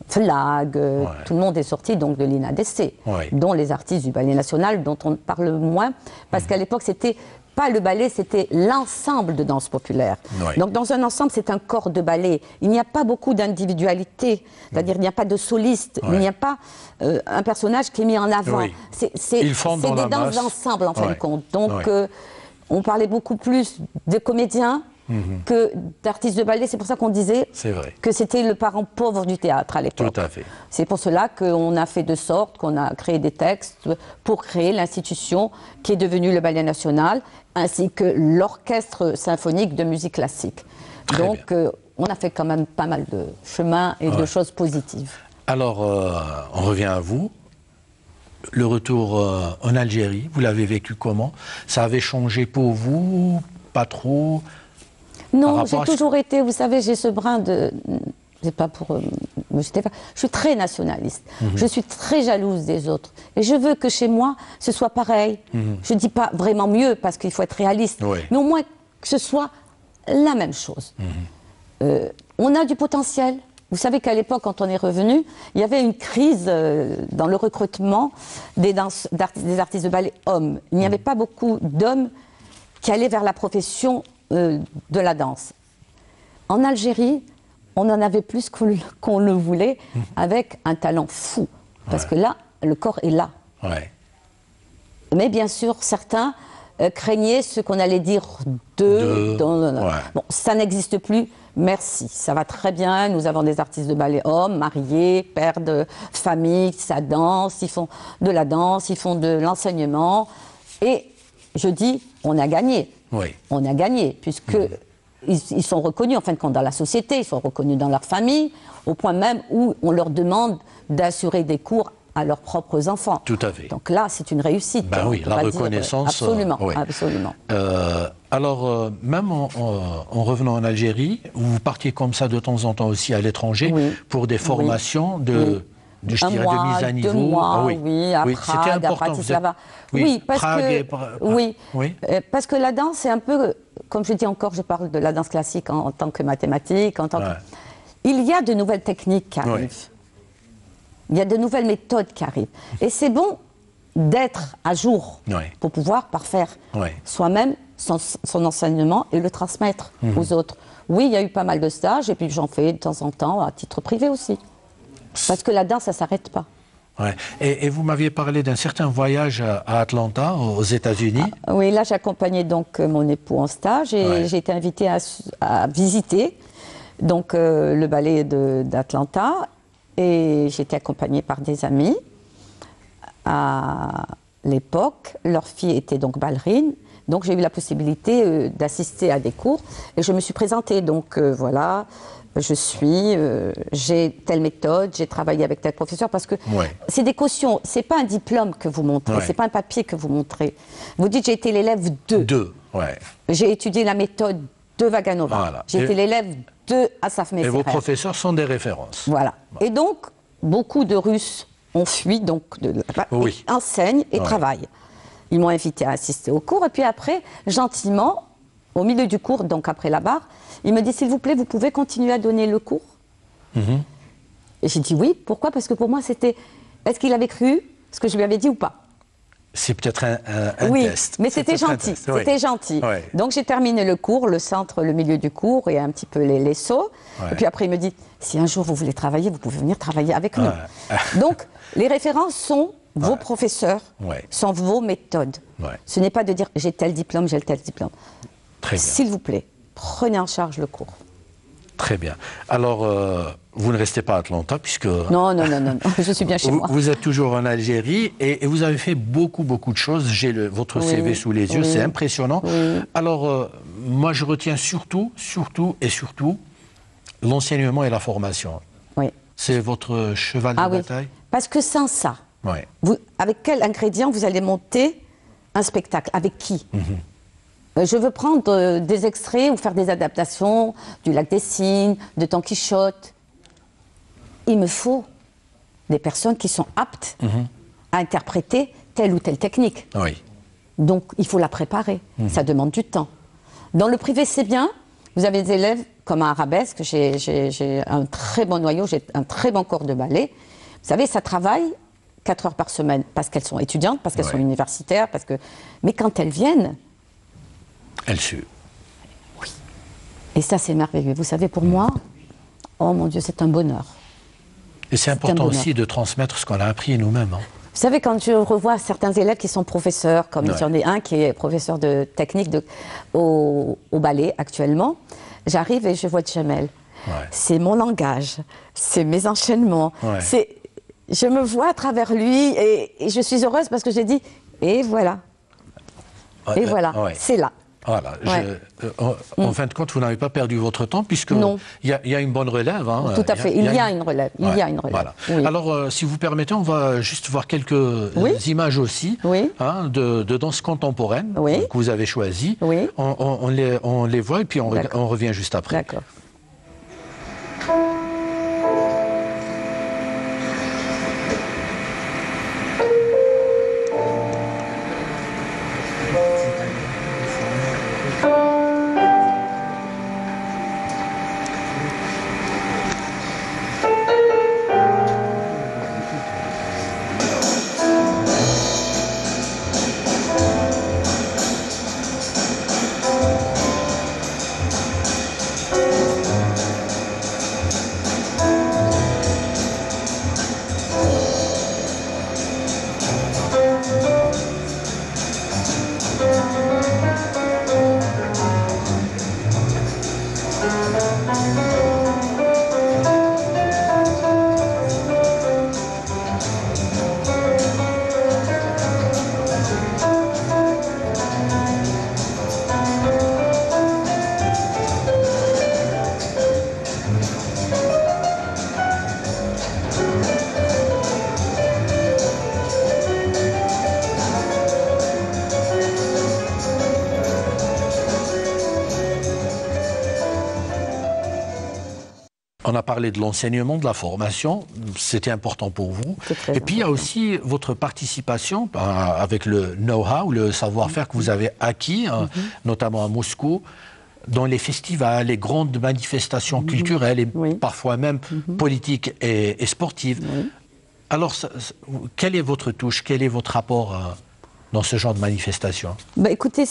Flag, tout le monde est sorti donc de l'INADC, dont les artistes du ballet national, dont on parle moins, parce qu'à l'époque c'était pas le ballet, c'était l'ensemble de danse populaire. Donc dans un ensemble, c'est un corps de ballet. Il n'y a pas beaucoup d'individualité, c'est-à-dire il n'y a pas de soliste, il n'y a pas un personnage qui est mis en avant. C'est des danses d'ensemble en fin de compte. Donc on parlait beaucoup plus de comédiens que d'artistes de ballet. C'est pour ça qu'on disait que c'était le parent pauvre du théâtre à l'époque. Tout à fait. C'est pour cela qu'on a fait de sorte qu'on a créé des textes pour créer l'institution qui est devenue le Ballet National, ainsi que l'Orchestre Symphonique de Musique Classique. Donc on a fait quand même pas mal de chemin et de choses positives. Alors, on revient à vous. Le retour en Algérie, vous l'avez vécu comment? Ça avait changé pour vous? Pas trop? Non, j'ai toujours été, vous savez, j'ai ce brin de... C'est pas pour me jeter. Je suis très nationaliste. Je suis très jalouse des autres. Et je veux que chez moi, ce soit pareil. Je ne dis pas vraiment mieux, parce qu'il faut être réaliste. Mais au moins que ce soit la même chose. On a du potentiel. Vous savez qu'à l'époque, quand on est revenu, il y avait une crise dans le recrutement des artistes de ballet hommes. Il n'y avait pas beaucoup d'hommes qui allaient vers la profession de la danse. En Algérie, on en avait plus qu'on le voulait, avec un talent fou. Parce que là, le corps est là. Mais bien sûr, certains craignaient ce qu'on allait dire Bon, ça n'existe plus. Merci, ça va très bien. Nous avons des artistes de ballet hommes, mariés, pères de famille, ça danse, ils font de la danse, ils font de l'enseignement. Et je dis, on a gagné. On a gagné, puisque ils sont reconnus, en fin de compte, dans la société, ils sont reconnus dans leur famille, au point même où on leur demande d'assurer des cours à leurs propres enfants. Tout à fait. Donc là, c'est une réussite. Ben oui, la reconnaissance. Absolument, absolument. Alors, même en revenant en Algérie, vous partiez comme ça de temps en temps aussi à l'étranger pour des formations de... je dirais, de mise à niveau. 2 mois, à Prague, à Bratislava. Parce que la danse, c'est un peu, comme je dis encore, je parle de la danse classique en tant que mathématique, il y a de nouvelles techniques qui arrivent. Il y a de nouvelles méthodes qui arrivent. Et c'est bon d'être à jour pour pouvoir parfaire soi-même son enseignement et le transmettre aux autres. Oui, il y a eu pas mal de stages, et puis j'en fais de temps en temps à titre privé aussi. Parce que la danse, ça ne s'arrête pas. Et vous m'aviez parlé d'un certain voyage à Atlanta, aux États-Unis. Oui, là, j'accompagnais donc mon époux en stage, et j'ai été invitée à visiter donc, le ballet d'Atlanta. Et j'étais accompagnée par des amis. À l'époque, leur fille était donc ballerine. Donc j'ai eu la possibilité d'assister à des cours. Et je me suis présentée. Donc voilà, j'ai telle méthode, j'ai travaillé avec tel professeur. Parce que c'est des cautions, c'est pas un diplôme que vous montrez, c'est pas un papier que vous montrez. Vous dites, j'ai été l'élève de. J'ai étudié la méthode de Vaganova. J'ai été l'élève de Asaf Messerer. Et vos professeurs sont des références. Voilà. Et donc, beaucoup de Russes ont fui, donc, enseignent et travaillent. Ils m'ont invité à assister au cours, et puis après, gentiment, au milieu du cours, donc après la barre, il me dit, s'il vous plaît, vous pouvez continuer à donner le cours? Et j'ai dit oui. Pourquoi? Parce que pour moi, c'était, est-ce qu'il avait cru ce que je lui avais dit ou pas? C'est peut-être un test. Mais c'était gentil, c'était gentil. Donc j'ai terminé le cours, le centre, le milieu du cours et un petit peu les sauts. Et puis après il me dit, si un jour vous voulez travailler, vous pouvez venir travailler avec nous. Donc les références sont vos professeurs, sont vos méthodes. Ce n'est pas de dire, j'ai tel diplôme, j'ai tel diplôme. S'il vous plaît, prenez en charge le cours. Très bien. Alors, vous ne restez pas à Atlanta, puisque... Non, je suis bien chez moi. Vous êtes toujours en Algérie et vous avez fait beaucoup de choses. J'ai votre CV sous les yeux, c'est impressionnant. Oui. Alors, moi, je retiens surtout l'enseignement et la formation. Oui. C'est votre cheval de bataille. Parce que sans ça, avec quel ingrédient vous allez monter un spectacle? Avec qui? Je veux prendre des extraits ou faire des adaptations du Lac des Cygnes, de Don Quichotte. Il me faut des personnes qui sont aptes à interpréter telle ou telle technique. Oui. Donc, il faut la préparer. Ça demande du temps. Dans le privé, c'est bien. Vous avez des élèves comme à Arabesque. J'ai un très bon noyau, j'ai un très bon corps de ballet. Vous savez, ça travaille 4 heures par semaine parce qu'elles sont étudiantes, parce qu'elles sont universitaires, mais quand elles viennent... Elles suent. Oui. Et ça, c'est merveilleux. Vous savez, pour moi, oh mon Dieu, c'est un bonheur. Et c'est important aussi de transmettre ce qu'on a appris nous-mêmes. Hein. Vous savez, quand je revois certains élèves qui sont professeurs, comme il y en a un qui est professeur de technique au ballet actuellement, j'arrive et je vois Djamel. C'est mon langage, c'est mes enchaînements. Je me vois à travers lui et je suis heureuse parce que j'ai dit, et voilà. Et voilà, c'est là. Voilà. En fin de compte, vous n'avez pas perdu votre temps puisqu'il y a une bonne relève. Hein. Tout à fait, il y a une relève. Voilà. Oui. Alors, si vous permettez, on va juste voir quelques images aussi de danse contemporaine que vous avez choisies. On les voit et puis on revient juste après. D'accord. On a parlé de l'enseignement, de la formation, c'était important pour vous. Et puis il y a aussi votre participation avec le know-how, le savoir-faire que vous avez acquis, notamment à Moscou, dans les festivals, les grandes manifestations culturelles et parfois même politiques et sportives. Alors, quelle est votre touche, quel est votre rapport dans ce genre de manifestation? Écoutez,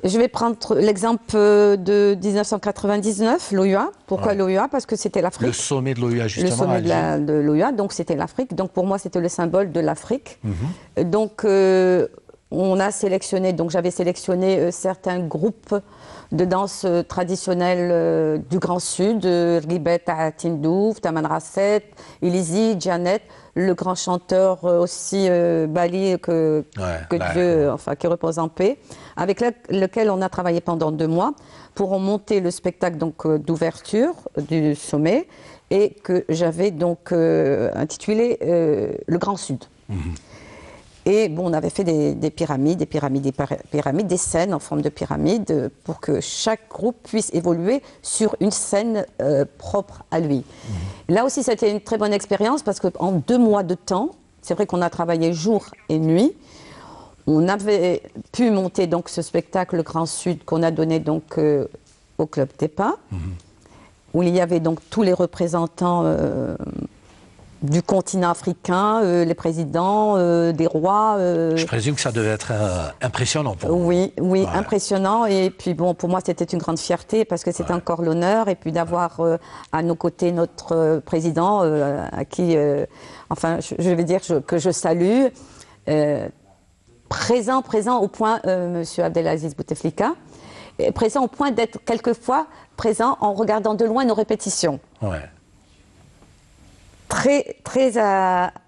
je vais prendre l'exemple de 1999, l'OUA. Pourquoi l'OUA? Parce que c'était l'Afrique. Le sommet de l'OUA, justement. Le sommet de l'OUA, donc c'était l'Afrique. Donc pour moi, c'était le symbole de l'Afrique. Donc on a sélectionné, donc j'avais sélectionné certains groupes de danse traditionnelle du Grand Sud, Ribet Tindouf, Taman Rasset, Ilizi, Janet, le grand chanteur aussi Bali que Dieu, enfin qui repose en paix, avec lequel on a travaillé pendant 2 mois pour monter le spectacle donc d'ouverture du sommet et que j'avais donc intitulé Le Grand Sud. Et bon, on avait fait des pyramides, des scènes en forme de pyramide pour que chaque groupe puisse évoluer sur une scène propre à lui. Là aussi, c'était une très bonne expérience parce qu'en 2 mois de temps, c'est vrai qu'on a travaillé jour et nuit. On avait pu monter donc ce spectacle Le Grand Sud qu'on a donné donc au Club Tepa, où il y avait donc tous les représentants du continent africain, les présidents, des rois. Je présume que ça devait être impressionnant pour vous. Oui, impressionnant. Et puis bon, pour moi, c'était une grande fierté parce que c'est encore l'honneur. Et puis d'avoir à nos côtés notre président, à qui, enfin, je vais dire que je salue, présent au point, Monsieur Abdelaziz Bouteflika, présent au point d'être quelquefois présent en regardant de loin nos répétitions. Ouais. Très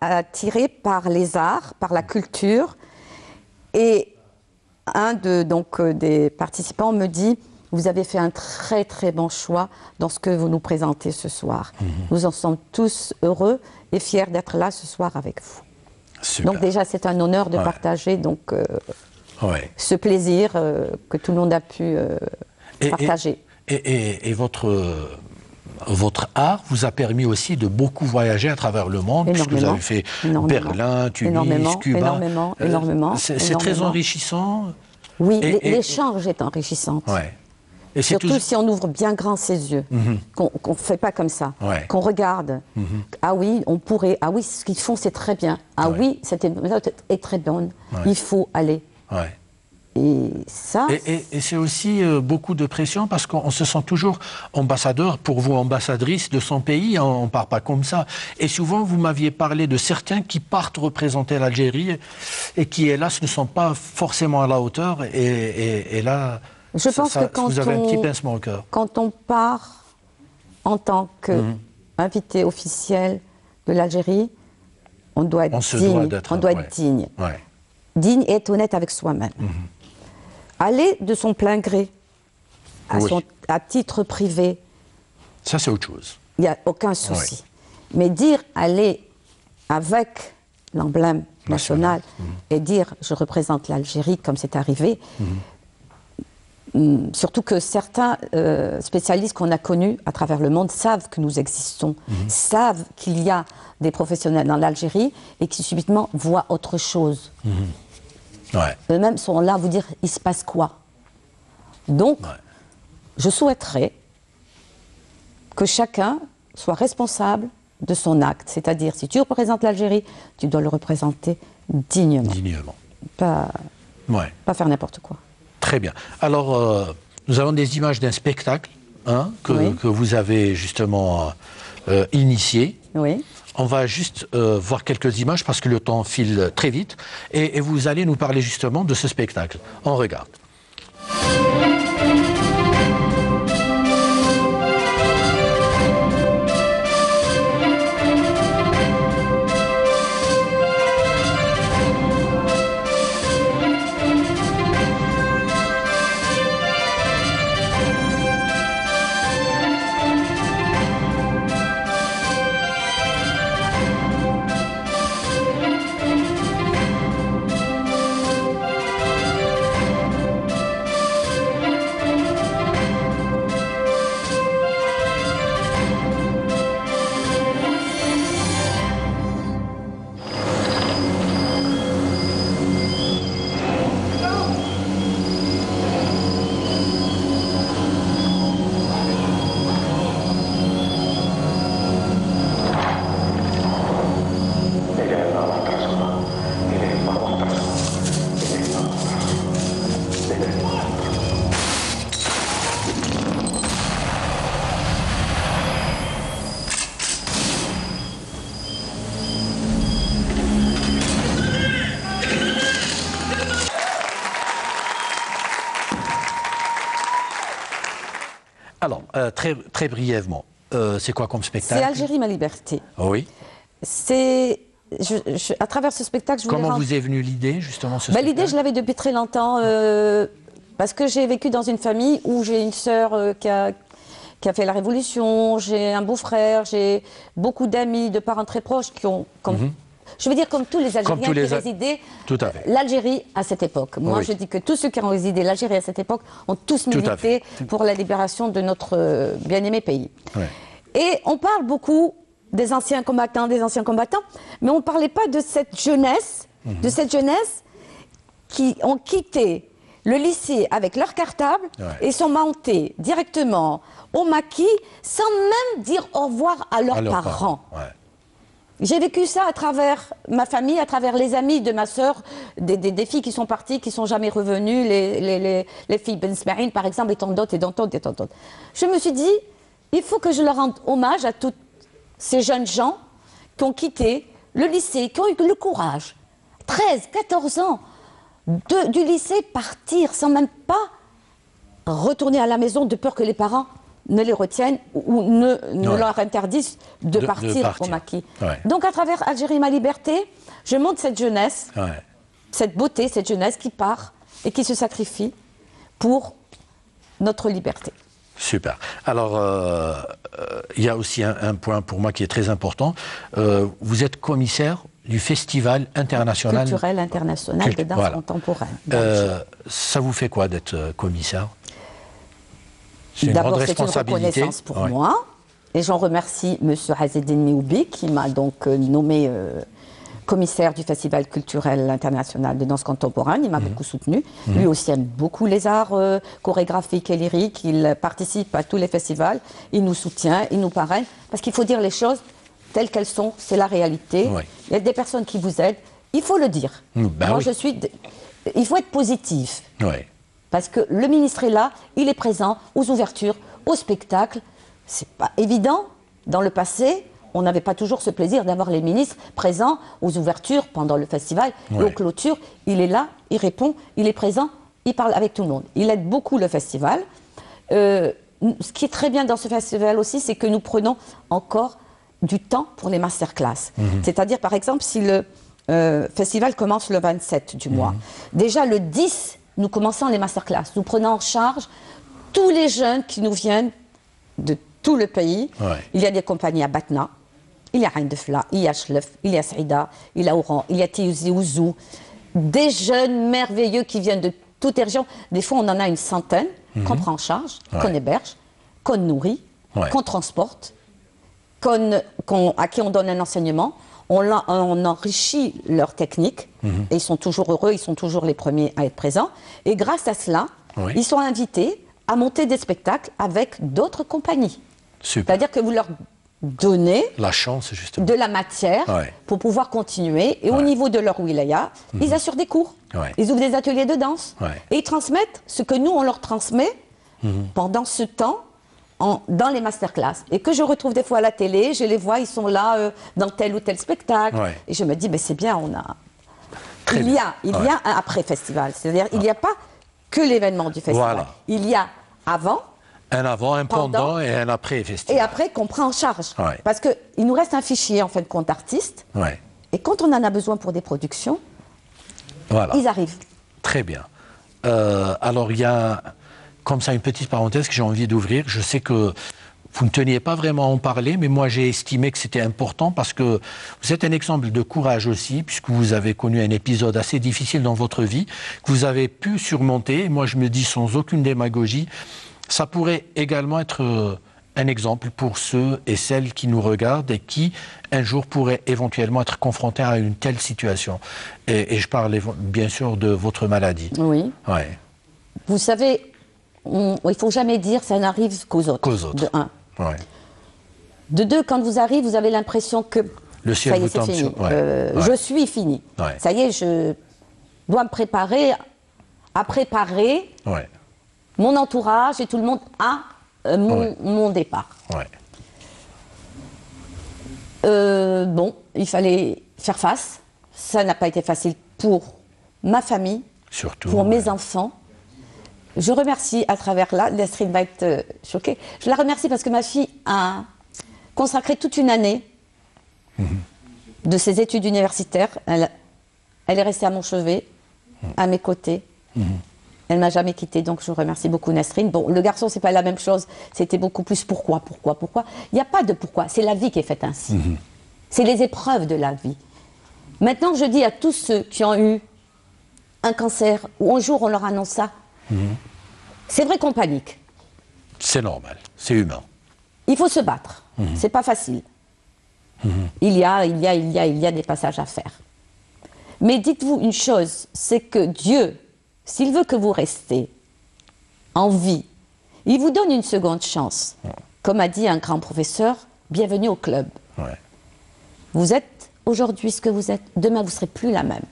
attiré par les arts, par la culture. Et un des participants me dit « Vous avez fait un très très bon choix dans ce que vous nous présentez ce soir. Nous en sommes tous heureux et fiers d'être là ce soir avec vous. » Super. Donc déjà, c'est un honneur de partager ce plaisir que tout le monde a pu partager. Et votre art vous a permis aussi de beaucoup voyager à travers le monde, puisque vous avez fait Berlin, Tunis, Cuba. Énormément. C'est très enrichissant. Oui, l'échange est enrichissant. Ouais. Et surtout si on ouvre bien grand ses yeux, qu'on ne fait pas comme ça, qu'on regarde. Ah oui, on pourrait. Ah oui, ce qu'ils font, c'est très bien. Ah oui, cette méthode est très bonne. Il faut aller. Et ça... Et c'est aussi beaucoup de pression parce qu'on se sent toujours ambassadeur, pour vous, ambassadrice de son pays, on ne part pas comme ça. Et souvent, vous m'aviez parlé de certains qui partent représenter l'Algérie et qui, hélas, ne sont pas forcément à la hauteur. Et là, je pense que quand vous avez un petit pincement au cœur. Quand on part en tant qu'invité officiel de l'Algérie, on doit être digne. On doit être digne. Digne et être honnête avec soi-même. Aller de son plein gré, à titre privé. Ça, c'est autre chose. Il n'y a aucun souci. Mais dire aller avec l'emblème national et dire je représente l'Algérie comme c'est arrivé, surtout que certains spécialistes qu'on a connus à travers le monde savent que nous existons, savent qu'il y a des professionnels dans l'Algérie et qui subitement voient autre chose. Eux-mêmes sont là à vous dire il se passe quoi. Donc, je souhaiterais que chacun soit responsable de son acte. C'est-à-dire, si tu représentes l'Algérie, tu dois le représenter dignement. Pas faire n'importe quoi. Très bien. Alors, nous avons des images d'un spectacle que vous avez justement initié. Oui. On va juste voir quelques images parce que le temps file très vite. Et vous allez nous parler justement de ce spectacle. On regarde. Alors, très brièvement, c'est quoi comme spectacle? C'est Algérie, ma liberté. Oui. C'est... à travers ce spectacle, je voulais... Comment vous est venue l'idée, justement, ce spectacle? L'idée, je l'avais depuis très longtemps, parce que j'ai vécu dans une famille où j'ai une sœur qui a fait la Révolution, j'ai un beau-frère, j'ai beaucoup d'amis, de parents très proches qui ont... Je veux dire, comme tous les Algériens qui résidaient l'Algérie à cette époque. Moi, je dis que tous ceux qui ont résidé l'Algérie à cette époque ont tous milité pour la libération de notre bien-aimé pays. Et on parle beaucoup des anciens combattants, mais on ne parlait pas de cette jeunesse, qui ont quitté le lycée avec leur cartable et sont montés directement au maquis sans même dire au revoir à leurs parents. J'ai vécu ça à travers ma famille, à travers les amis de ma sœur, des filles qui sont parties, qui ne sont jamais revenues, les filles Ben Smaïn, par exemple, et tant d'autres, et tant d'autres. Je me suis dit, il faut que je leur rende hommage à tous ces jeunes gens qui ont quitté le lycée, qui ont eu le courage, 13, 14 ans, du lycée partir sans même pas retourner à la maison de peur que les parents ne les retiennent ou ne leur interdisent de partir au maquis. Ouais. Donc à travers Algérie, ma liberté, je montre cette jeunesse, cette beauté, cette jeunesse qui part et qui se sacrifie pour notre liberté. Super. Alors, il y a aussi un point pour moi qui est très important. Vous êtes commissaire du Festival international... Culturel international de danse contemporaine. Ça vous fait quoi d'être commissaire? C'est D'abord, c'est une reconnaissance pour moi. Et j'en remercie M. Azzedine Mioubi qui m'a donc nommé commissaire du Festival culturel international de danse contemporaine. Il m'a beaucoup soutenu. Lui aussi aime beaucoup les arts chorégraphiques et lyriques. Il participe à tous les festivals. Il nous soutient, il nous parraine. Parce qu'il faut dire les choses telles qu'elles sont. C'est la réalité. Il y a des personnes qui vous aident. Il faut le dire. Moi, je suis... Il faut être positif. Parce que le ministre est là, il est présent aux ouvertures, aux spectacles. C'est pas évident. Dans le passé, on n'avait pas toujours ce plaisir d'avoir les ministres présents aux ouvertures pendant le festival, et aux clôtures. Il est là, il répond, il est présent, il parle avec tout le monde. Il aide beaucoup le festival. Ce qui est très bien dans ce festival aussi, c'est que nous prenons encore du temps pour les masterclass. C'est-à-dire, par exemple, si le festival commence le 27 du mois, déjà le 10, nous commençons les masterclass. Nous prenons en charge tous les jeunes qui nous viennent de tout le pays. Il y a des compagnies à Batna, il y a Ain Defla, il y a Chlef, il y a Saïda, il y a Oran, il y a Tiouzi Ouzou. Des jeunes merveilleux qui viennent de toutes les régions. Des fois, on en a une centaine qu'on prend en charge, qu'on héberge, qu'on nourrit, qu'on transporte, à qui on donne un enseignement. On enrichit leur technique et ils sont toujours heureux, ils sont toujours les premiers à être présents. Et grâce à cela, ils sont invités à monter des spectacles avec d'autres compagnies. C'est-à-dire que vous leur donnez la chance, justement, de la matière pour pouvoir continuer. Et au niveau de leur wilaya, ils assurent des cours, ils ouvrent des ateliers de danse et ils transmettent ce que nous, on leur transmet pendant ce temps dans les masterclass. Et que je retrouve des fois à la télé, je les vois, ils sont là dans tel ou tel spectacle. Et je me dis, c'est bien, on a... Il y a un après-festival. C'est-à-dire, il n'y a pas que l'événement du festival. Il y a avant, un pendant et un après-festival. Et après qu'on prend en charge. Parce qu'il nous reste un fichier, en fin de compte, artistes. Et quand on en a besoin pour des productions, ils arrivent. Très bien. Alors, il y a comme ça une petite parenthèse que j'ai envie d'ouvrir. Je sais que vous ne teniez pas vraiment à en parler, mais moi j'ai estimé que c'était important parce que vous êtes un exemple de courage aussi, puisque vous avez connu un épisode assez difficile dans votre vie, que vous avez pu surmonter. Et moi je me dis sans aucune démagogie, ça pourrait également être un exemple pour ceux et celles qui nous regardent et qui un jour pourraient éventuellement être confrontés à une telle situation. Et je parle bien sûr de votre maladie. Oui. Vous savez, il ne faut jamais dire ça n'arrive qu'aux autres. De un. De deux, quand vous arrivez, vous avez l'impression que le ciel ça y est, vous tombe c'est fini. sur... Je suis fini. Ça y est, je dois me préparer à préparer mon entourage et tout le monde à mon départ. Bon, il fallait faire face. Ça n'a pas été facile pour ma famille, surtout, pour mes enfants. Je remercie à travers là, Nesrine va être choquée, je la remercie parce que ma fille a consacré toute une année de ses études universitaires. Elle est restée à mon chevet, à mes côtés. Elle ne m'a jamais quittée, donc je remercie beaucoup Nesrine. Bon, le garçon, c'est pas la même chose. C'était beaucoup plus pourquoi. Il n'y a pas de pourquoi, c'est la vie qui est faite ainsi. C'est les épreuves de la vie. Maintenant, je dis à tous ceux qui ont eu un cancer, ou un jour on leur annonce ça, c'est vrai qu'on panique. C'est normal, c'est humain. Il faut se battre, c'est pas facile. Il y a des passages à faire. Mais dites-vous une chose, c'est que Dieu, s'il veut que vous restiez en vie, il vous donne une seconde chance. Comme a dit un grand professeur, bienvenue au club. Vous êtes aujourd'hui ce que vous êtes, demain vous ne serez plus la même.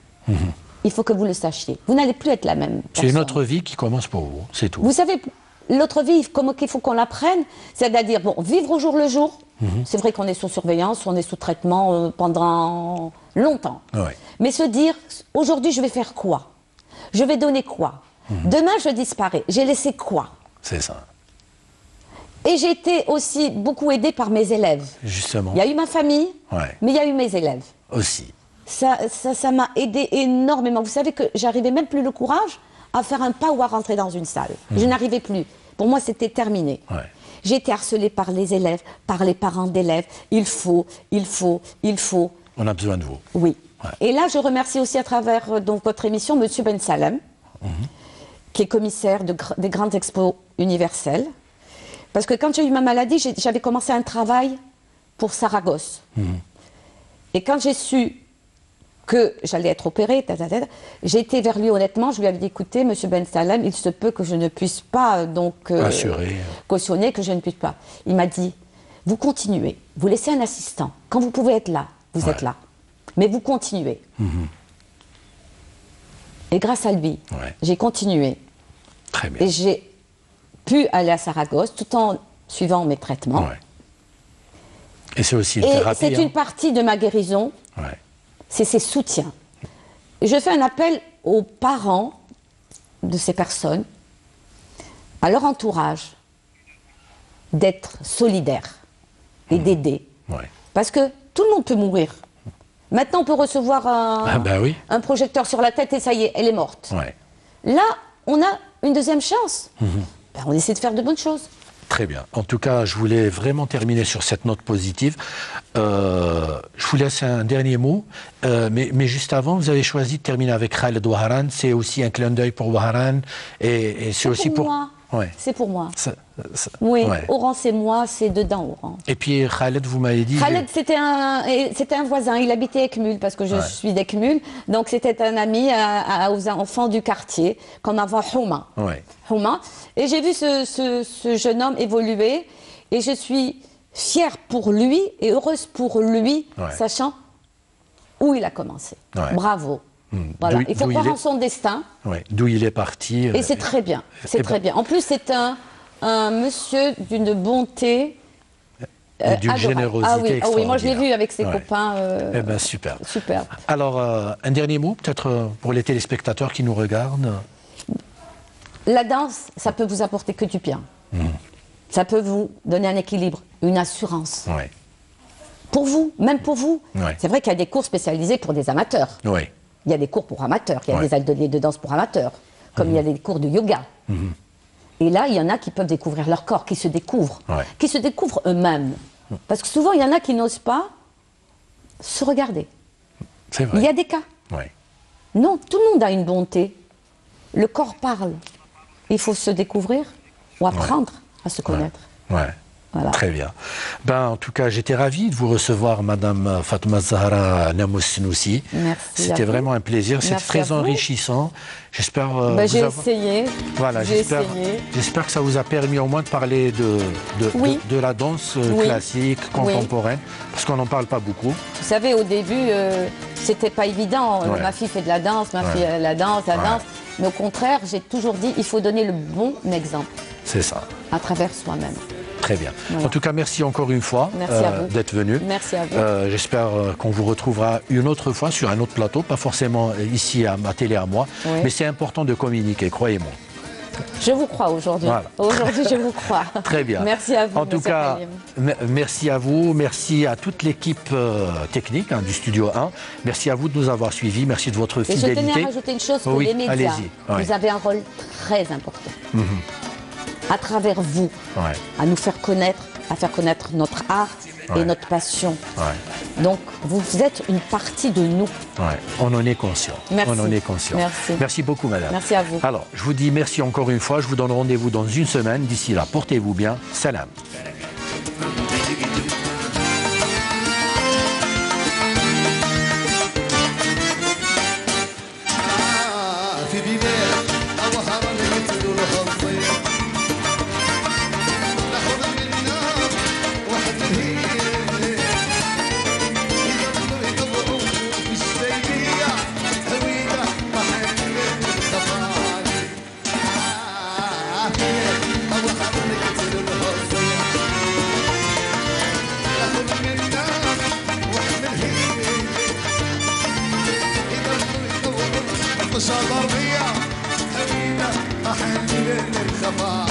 Il faut que vous le sachiez. Vous n'allez plus être la même personne. C'est une autre vie qui commence pour vous, c'est tout. Vous savez, l'autre vie, comment il faut qu'on l'apprenne, c'est-à-dire, bon, vivre au jour le jour. C'est vrai qu'on est sous surveillance, on est sous traitement pendant longtemps. Mais se dire, aujourd'hui, je vais faire quoi? Je vais donner quoi? Demain, je disparais. J'ai laissé quoi? C'est ça. Et j'ai été aussi beaucoup aidée par mes élèves. Justement. Il y a eu ma famille, mais il y a eu mes élèves. Aussi. Ça m'a aidée énormément. Vous savez que j'arrivais même plus le courage à faire un pas ou à rentrer dans une salle. Je n'arrivais plus. Pour moi, c'était terminé. J'ai été harcelée par les élèves, par les parents d'élèves. Il faut. On a besoin de vous. Oui. Et là, je remercie aussi à travers donc, votre émission, M. Ben Salem, qui est commissaire des grandes expos universelles. Parce que quand j'ai eu ma maladie, j'avais commencé un travail pour Saragosse. Et quand j'ai su que j'allais être opérée, j'ai été vers lui honnêtement, je lui avais dit, écoutez, M. Ben Salem, il se peut que je ne puisse pas donc cautionner, que je ne puisse pas. Il m'a dit, vous continuez, vous laissez un assistant. Quand vous pouvez être là, vous êtes là. Mais vous continuez. Et grâce à lui, j'ai continué. Très bien. Et j'ai pu aller à Saragosse tout en suivant mes traitements. Et c'est aussi une thérapie. C'est une partie de ma guérison. C'est ses soutiens. Et je fais un appel aux parents de ces personnes, à leur entourage, d'être solidaires et d'aider. Parce que tout le monde peut mourir. Maintenant, on peut recevoir un projecteur sur la tête et ça y est, elle est morte. Là, on a une deuxième chance. On essaie de faire de bonnes choses. Très bien. En tout cas, je voulais vraiment terminer sur cette note positive. Je vous laisse un dernier mot. Mais juste avant, vous avez choisi de terminer avec Khaled Ouaharan. C'est aussi un clin d'œil pour Ouaharan. Et c'est aussi pour moi. C'est pour moi. Oui, Oran, c'est moi, c'est dedans, Oran. Et puis Khaled, vous m'avez dit... Khaled, c'était un voisin, il habitait Ekmul, parce que je suis d'Ekmul. Donc c'était un ami aux enfants du quartier, qu'on appelle Houma. Houma. Et j'ai vu ce jeune homme évoluer, et je suis fière pour lui, et heureuse pour lui, sachant où il a commencé. Bravo. Voilà. Il faut croire en son destin. D'où il est parti. Et c'est très bien. C'est très bien. En plus, c'est un monsieur d'une bonté. D'une générosité extraordinaire. Oui, moi je l'ai vu avec ses copains. Eh bien, super. Super. Alors, un dernier mot, peut-être pour les téléspectateurs qui nous regardent. La danse, ça peut vous apporter que du bien. Ça peut vous donner un équilibre, une assurance. Pour vous, même pour vous. C'est vrai qu'il y a des cours spécialisés pour des amateurs. Il y a des cours pour amateurs, il y a des ateliers de danse pour amateurs, comme il y a des cours de yoga. Et là, il y en a qui peuvent découvrir leur corps, qui se découvrent eux-mêmes. Parce que souvent, il y en a qui n'osent pas se regarder. C'est vrai. Il y a des cas. Non, tout le monde a une bonté. Le corps parle. Il faut se découvrir ou apprendre à se connaître. Voilà. Très bien. En tout cas, j'étais ravi de vous recevoir, Madame Fatma Zahra Lamoussnoussi. Merci. C'était vraiment un plaisir. C'était très enrichissant. J'espère. J'ai essayé. Voilà, j'espère que ça vous a permis au moins de parler de la danse classique, contemporaine, parce qu'on n'en parle pas beaucoup. Vous savez, au début, c'était pas évident. Ma fille fait de la danse, ma fille la danse. Mais au contraire, j'ai toujours dit, il faut donner le bon exemple. C'est ça. À travers soi-même. Très bien. En tout cas, merci encore une fois d'être venu. Merci à vous. J'espère qu'on vous retrouvera une autre fois sur un autre plateau, pas forcément ici à ma télé à moi, mais c'est important de communiquer, croyez-moi. Je vous crois aujourd'hui. Voilà. Aujourd'hui, je vous crois. Très bien. Merci à vous. En tout cas, merci à vous, merci à toute l'équipe technique du Studio 1. Merci à vous de nous avoir suivis, merci de votre fidélité. Et je tenais à rajouter une chose pour les médias. Vous avez un rôle très important. À travers vous, à nous faire connaître, à faire connaître notre art et notre passion. Donc, vous êtes une partie de nous. On en est conscient. Merci. On en est conscient. Merci beaucoup, madame. Merci à vous. Alors, je vous dis merci encore une fois. Je vous donne rendez-vous dans une semaine. D'ici là, portez-vous bien. Salam. ضربية حبيبة أحن للخفاء